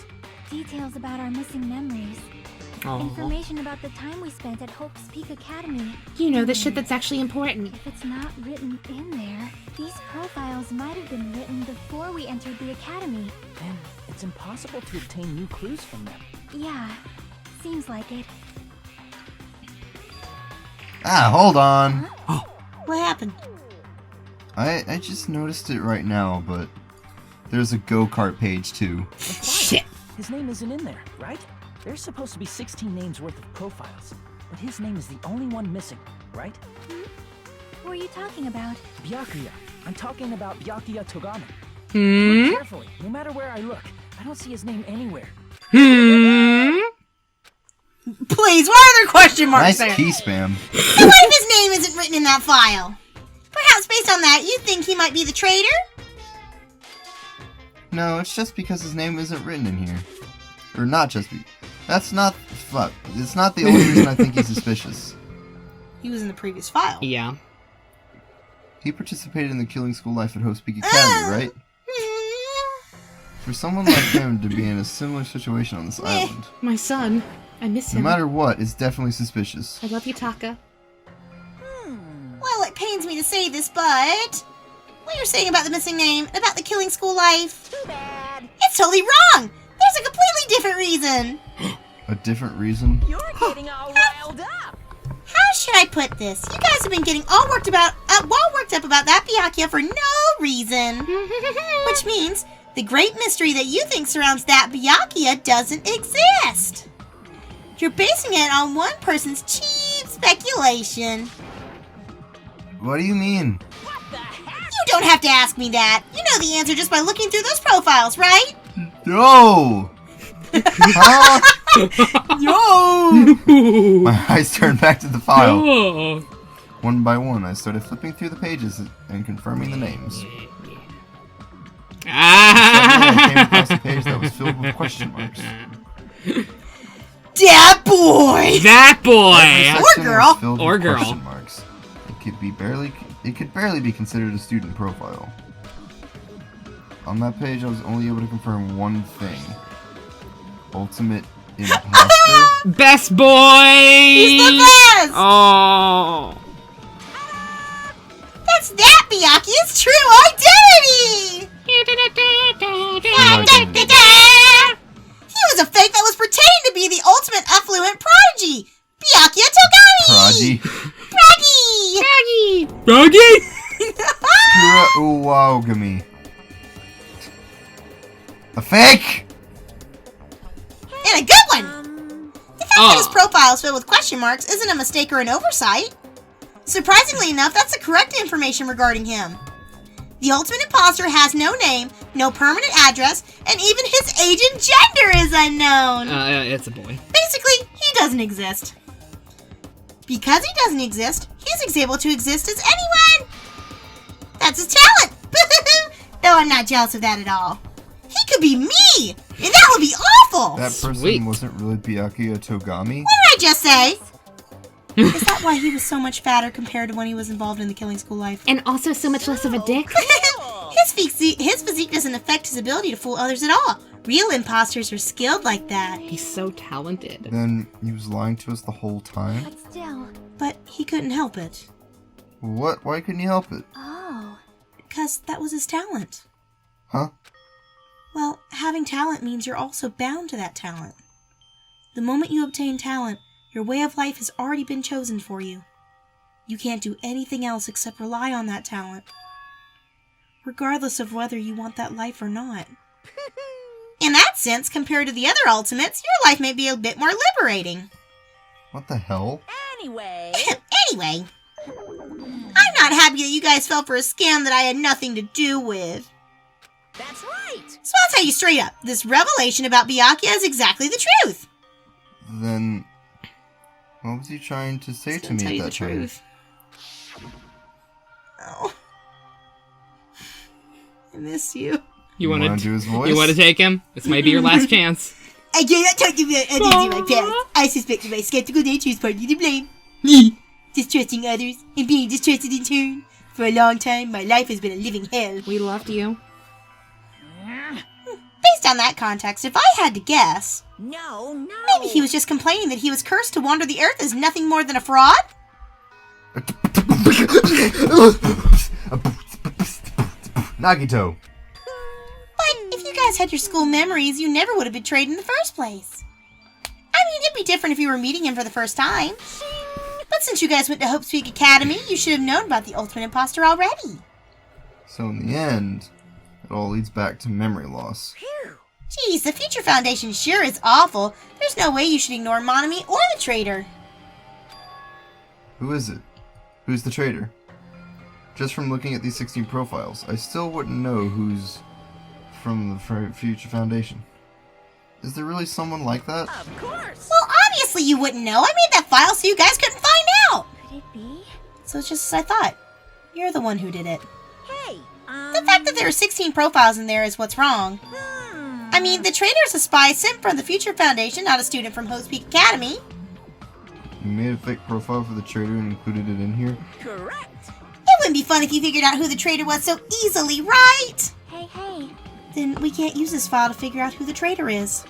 Details about our missing memories. Information about the time we spent at Hope's Peak Academy. You know, the shit that's actually important. If it's not written in there, these profiles might have been written before we entered the academy. Then it's impossible to obtain new clues from them. Yeah, seems like it. Ah, hold on. What happened? I just noticed it right now, but there's a go-kart page too. shit. His name isn't in there, right? There's supposed to be 16 names worth of profiles, but his name is the only one missing, right? What are you talking about? Byakuya. I'm talking about Byakuya Togame. Hmm? Look carefully. No matter where I look, I don't see his name anywhere. Hmm? Please, why are there question marks Nice there? key spam. So what if his name isn't written in that file? Perhaps based on that, you think he might be the traitor? No, it's just because his name isn't written in here. Or not just that's not fuck. It's not the only reason I think he's suspicious. He was in the previous file. Yeah. He participated in the killing school life at Host Peak Academy, right? For someone like him to be in a similar situation on this island, My son. I miss no him. matter what, is definitely suspicious. I love you, Taka. Well, it pains me to say this, but what you're saying about the missing name and about the killing school life, Too bad. it's totally wrong. There's a completely different reason. A different reason? You're getting all riled up. How should I put this? You guys have been getting all worked up about that Byakuya for no reason. Which means the great mystery that you think surrounds that Byakuya doesn't exist. You're basing it on one person's cheap speculation. What do you mean? You don't have to ask me that. You know the answer just by looking through those profiles, right? No! Huh? No! My eyes turned back to the file. Oh. One by one, I started flipping through the pages and confirming the names. Suddenly, I came across a page that was filled with question marks. That boy! That boy! Every section girl. was filled Or with girl. question marks. It could barely be considered a student profile. On that page, I was only able to confirm one thing: ultimate imposter. Best boy! He's the best! Oh. That's that Byakuya's true identity! He was a fake that was pretending to be the ultimate affluent prodigy, Byakuya Togami! Prodigy. Bragi! Doggy! Kura Uwaogami. A fake! And a good one! The fact that his profile is filled with question marks isn't a mistake or an oversight. Surprisingly enough, that's the correct information regarding him. The ultimate imposter has no name, no permanent address, and even his age and gender is unknown. It's a boy. Basically, he doesn't exist. Because he doesn't exist, he's able to exist as anyone. That's his talent. Though I'm not jealous of that at all. He could be me. And that would be awful! That person Sweet. wasn't really Byakuya Togami? What did I just say? Is that why he was so much fatter compared to when he was involved in the killing school life? And also so much less of a dick. His physique doesn't affect his ability to fool others at all. Real imposters are skilled like that. He's so talented. Then he was lying to us the whole time? But still. But he couldn't help it. What? Why couldn't he help it? Oh. Because that was his talent. Huh? Well, having talent means you're also bound to that talent. The moment you obtain talent, your way of life has already been chosen for you. You can't do anything else except rely on that talent, regardless of whether you want that life or not. In that sense, compared to the other ultimates, your life may be a bit more liberating. What the hell? Anyway. Anyway, I'm not happy that you guys fell for a scam that I had nothing to do with. That's right. So I'll tell you straight up, this revelation about Byakuya is exactly the truth. Then, what was he trying to say to me at that time? Oh. I miss you. You wanna want to do his voice? You want to take him? This might be your last chance. I cannot talk about others in my past. I suspect that my skeptical nature is partly to blame. Distrusting others and being distrusted in turn. For a long time, my life has been a living hell. We loved you. Based on that context, if I had to guess, No. maybe he was just complaining that he was cursed to wander the earth as nothing more than a fraud? Nagito. But if you guys had your school memories, you never would have betrayed in the first place. I mean, it'd be different if you were meeting him for the first time. But since you guys went to Hope Peak Academy, you should have known about the Ultimate Imposter already. So in the end, it all leads back to memory loss. Geez, the Future Foundation sure is awful. There's no way you should ignore Monami or the traitor. Who is it? Who's the traitor? Just from looking at these 16 profiles, I still wouldn't know who's from the Future Foundation. Is there really someone like that? Of course. Well, obviously you wouldn't know. I made that file so you guys couldn't find out. Could it be? So it's just as I thought. You're the one who did it. Hey. The fact that there are 16 profiles in there is what's wrong. I mean, the traitor's a spy sent from the Future Foundation, not a student from Host Peak Academy. You made a fake profile for the traitor and included it in here? Correct. It wouldn't be fun if you figured out who the traitor was so easily, right? Hey. Then we can't use this file to figure out who the traitor is.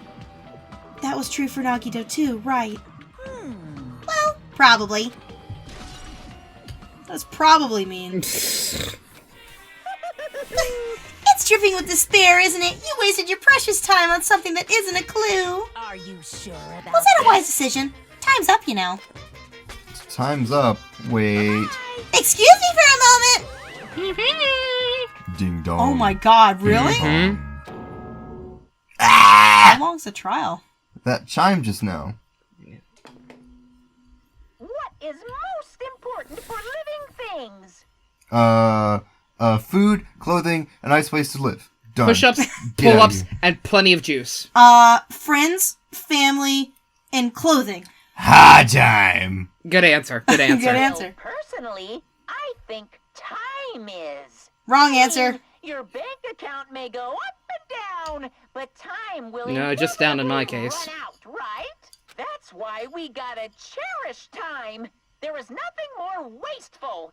That was true for Nagito too, right? Well, probably. That's probably mean. It's dripping with despair, isn't it? You wasted your precious time on something that isn't a clue. Are you sure about Was that a wise decision? Time's up, you know. Time's up. Wait. Excuse me for a moment. Ding dong. Oh my god, really? How long's the trial? That chime just now. What is most important for living things? Food, clothing, a nice place to live. Done. Push-ups, Get out of pull-ups, here. and plenty of juice. Friends, family, and clothing. Ha time. Good answer. Good answer. Good answer. Well, personally, I think time is. Wrong answer. Your bank account may go up and down, but time will No, just down in my inevitably case. run out, right? That's why we gotta cherish time. There is nothing more wasteful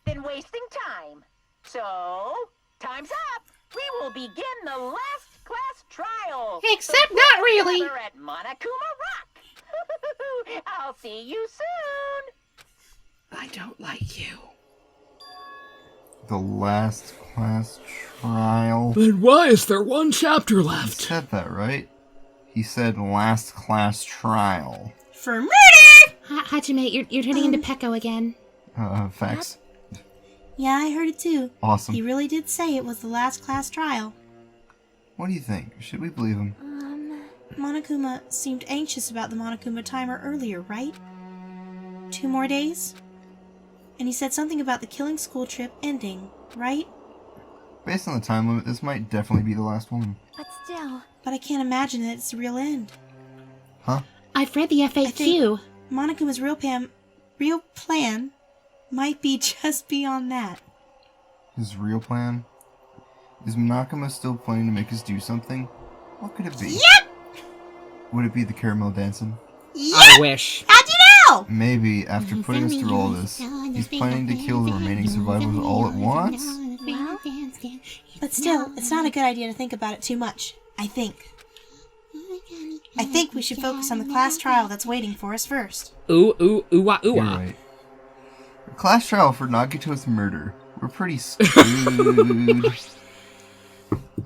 than wasting time. So, time's up. We will begin the last class trial. Except not really. Together at Monokuma Rock. I'll see you soon. I don't like you. The last class trial. Then why is there one chapter He left? said that, right? He said last class trial. For murder! Hajime, you're turning into Pecco again. Facts. Yeah, I heard it too. Awesome. He really did say it was the last class trial. What do you think? Should we believe him? Monokuma seemed anxious about the Monokuma timer earlier, right? 2 more days? And he said something about the killing school trip ending, right? Based on the time limit, this might definitely be the last one. But still. But I can't imagine that it's the real end. Huh? I've read the FAQ. Monokuma's real plan might be just beyond that. His real plan? Is Monokuma still planning to make us do something? What could it be? Yep! Would it be the caramel dancing? I wish. How'd you know? Maybe, after putting us through all this, he's planning to kill the remaining survivors all at once? But still, it's not a good idea to think about it too much, I think. I think we should focus on the class trial that's waiting for us first. Ooh, ooh, ooh, ah, ooh, You're ah. right. The class trial for Nagito's murder. We're pretty screwed.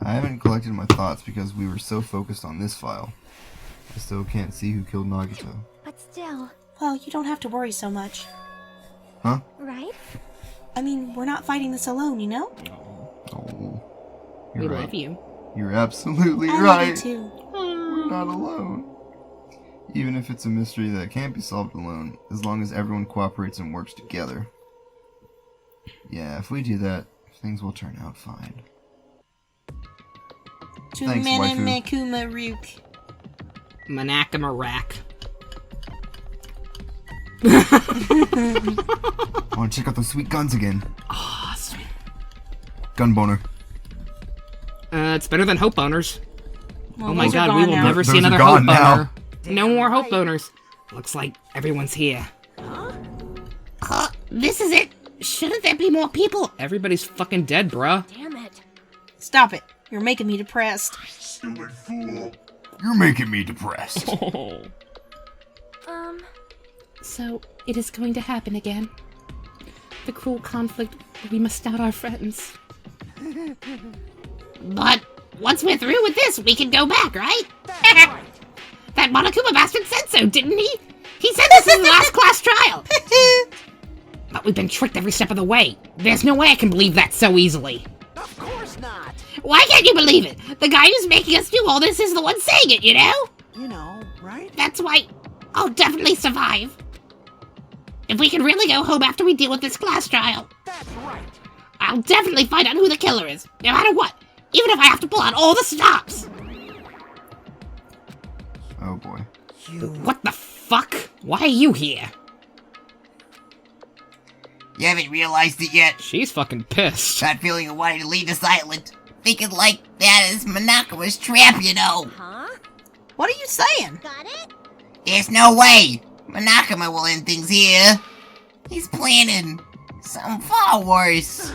I haven't collected my thoughts because we were so focused on this file. I still can't see who killed Nagito. But still, Well, you don't have to worry so much. Huh? right? I mean, we're not fighting this alone, you know? Oh. We You're right. love you. You're absolutely I right. love you too. We're not alone. Even if it's a mystery that can't be solved alone, as long as everyone cooperates and works together. Yeah, if we do that, things will turn out fine. Thanks, waifu. Kumaruk. Manakamarak. I want to check out those sweet guns again. Awesome. Gun boner. It's better than hope boners. Well, Oh my those are god, we gone will now. never see Those are another hope gone now. boner. No more hope boners. Looks like everyone's here. This is it. Shouldn't there be more people? Everybody's fucking dead, bruh. Damn it. Stop it. You're making me depressed. Stupid fool. You're making me depressed. So, it is going to happen again. The cruel conflict where we must out our friends. But once we're through with this, we can go back, right? That Monokuma bastard said so, didn't he? He said this is the last class trial. But we've been tricked every step of the way. There's no way I can believe that so easily. Of course not. Why can't you believe it? The guy who's making us do all this is the one saying it, you know? You know, right? That's why I'll definitely survive. If we can really go home after we deal with this class trial, That's right. I'll definitely find out who the killer is, no matter what. Even if I have to pull out all the stops. Oh boy. What the fuck? Why are you here? You haven't realized it yet. She's fucking pissed. That feeling of wanting to leave this island. Thinking like that is Monokuma's trap, you know. Huh? What are you saying? Got it? There's no way Monokuma will end things here. He's planning something far worse.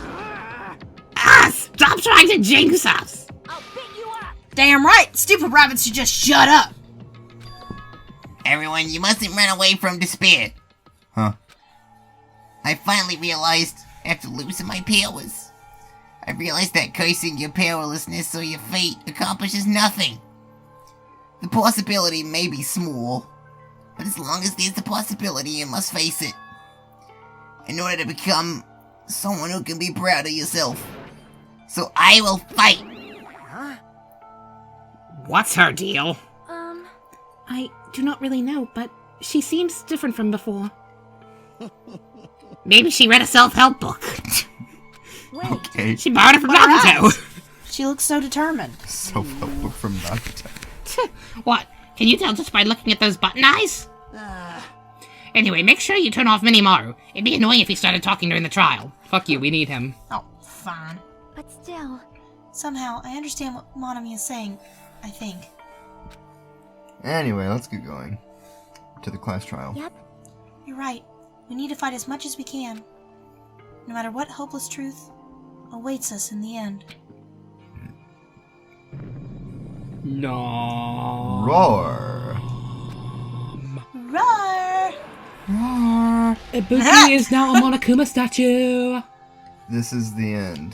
Ah, stop trying to jinx us. I'll pick you up. Damn right. Stupid rabbits should just shut up. Everyone, you mustn't run away from despair. Huh? I finally realized, after losing my powers, I realized that cursing your powerlessness or your fate accomplishes nothing. The possibility may be small, but as long as there's a possibility, you must face it. In order to become someone who can be proud of yourself. So I will fight! What's her deal? I do not really know, but she seems different from before. Maybe she read a self-help book. Okay. She borrowed it from What her Nagito. eyes? She looks so determined. Self-help book from Nagito. What? Can you tell just by looking at those button eyes? Anyway, make sure you turn off Minimaru. It'd be annoying if he started talking during the trial. Fuck you, we need him. Oh, fine. But still, Somehow, I understand what Monami is saying, I think. Anyway, let's get going. To the class trial. yep. You're right. We need to fight as much as we can. No matter what hopeless truth awaits us in the end. No. Roar! Roar! Roar! Ibuki is now a Monokuma statue! This is the end.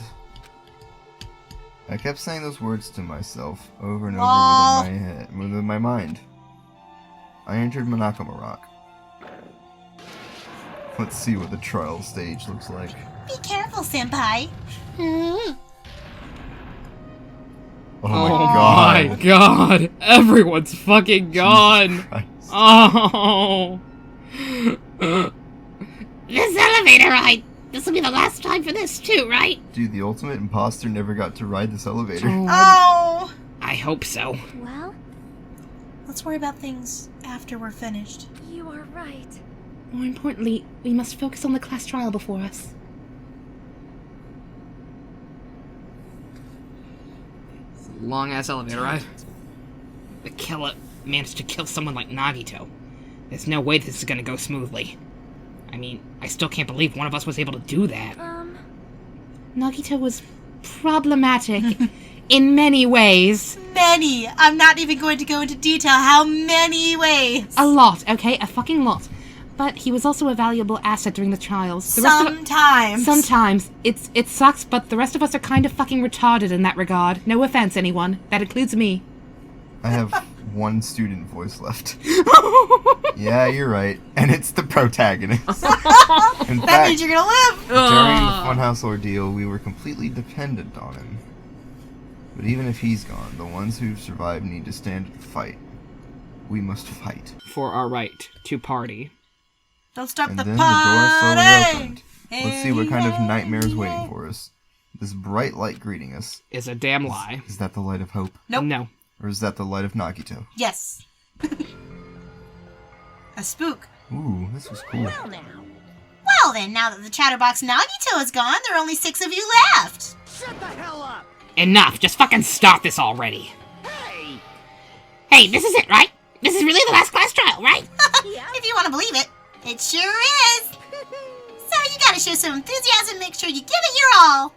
I kept saying those words to myself over and over within my head, within my mind. I entered Monokuma Rock. Let's see what the trial stage looks like. Be careful, Senpai. Oh my my god. god. Everyone's fucking gone. Christ. Oh. This elevator ride! This will be the last time for this too, right? Dude, the ultimate imposter never got to ride this elevator. Oh! I hope so. Well, Let's worry about things after we're finished. you are right. More importantly, we must focus on the class trial before us. Long ass elevator ride. the killer managed to kill someone like Nagito. There's no way this is gonna go smoothly. I mean, I still can't believe one of us was able to do that. Nagito was problematic in many ways. Many. I'm not even going to go into detail how many ways. A lot, okay? A fucking lot. But he was also a valuable asset during the trials. Sometimes. Sometimes. It sucks, but the rest of us are kind of fucking retarded in that regard. No offense, anyone. That includes me. I have one student voice left. Yeah, you're right. And it's the protagonist. In That fact, means you're gonna live. during the Funhouse ordeal, we were completely dependent on him. But even if he's gone, the ones who've survived need to stand and fight. We must fight. For our right to party. Don't stop And the then party. the door slowly opened. Let's see what kind of nightmare's waiting for us. This bright light greeting us. Is a damn lie. Is that the light of hope? Nope. No. Or is that the light of Nagito? Yes. A spook. Ooh, this was cool. Well then, now that the chatterbox Nagito is gone, there are only 6 of you left. Enough, just fucking stop this already. Hey, this is it, right? This is really the last class trial, right? If you want to believe it. It sure is. So you gotta show some enthusiasm, make sure you give it your all.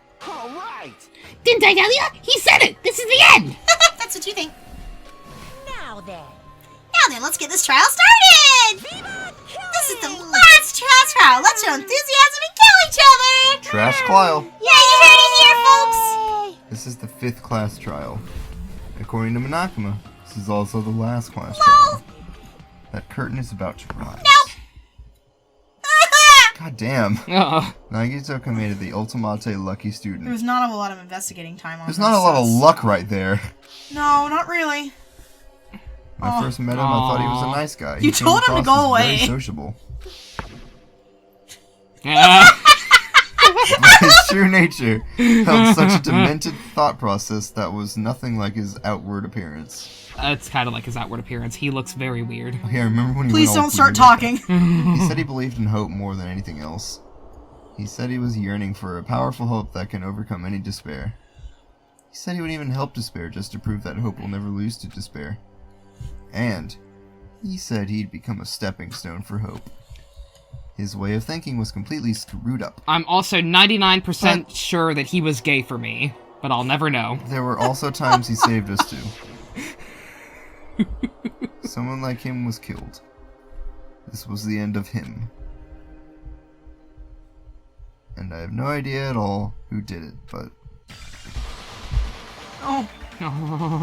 Didn't I tell you? He said it! This is the end! That's what you think. Now then. Now then, let's get this trial started! This is the last trial. Let's show enthusiasm and kill each other! Trash Clile. Yeah, you heard it here, folks! This is the 5th class trial. According to Monokuma, this is also the last class trial. That curtain is about to rise. Nope! God damn. Uh, Nagito committed the ultimate lucky student. There's not a whole lot of investigating time on There's not a lot of luck right there. No, not really. When I first met him, I thought he was a nice guy. You He came told him to across go as away. Very sociable. uh, But his true nature held such a demented thought process that was nothing like his outward appearance. it's kind of like his outward appearance. He looks very weird. Okay, I remember when he Please went all don't start weird. talking. He said he believed in hope more than anything else. He said he was yearning for a powerful hope that can overcome any despair. He said he would even help despair just to prove that hope will never lose to despair. And he said he'd become a stepping stone for hope. His way of thinking was completely screwed up. I'm also 99% sure that he was gay for me, but I'll never know. There were also times he saved us too. Someone like him was killed. This was the end of him. And I have no idea at all who did it, but... Oh. All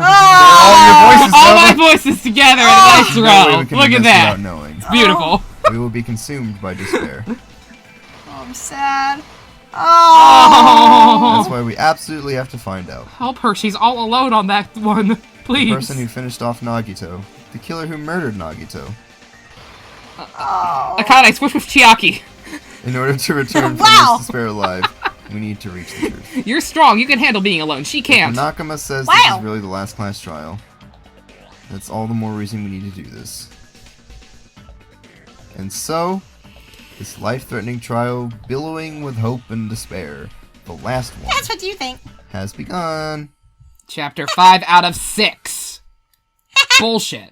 my voices together in a nice No way row. we can Look do at this that. without knowing. It's beautiful. We will be consumed by despair. Oh, I'm sad. Oh. That's why we absolutely have to find out. Help her. She's all alone on that one. The Please. person who finished off Nagito. The killer who murdered Nagito. Akane, switch with Chiaki. In order to return Wow. from this despair alive, we need to reach the truth. You're strong. You can handle being alone. She can't. Nakama says this Wow. is really the last class trial. That's all the more reason we need to do this. And so, this life-threatening trial, billowing with hope and despair, the last one, That's what you think. has begun. Chapter 5 out of 6. Bullshit.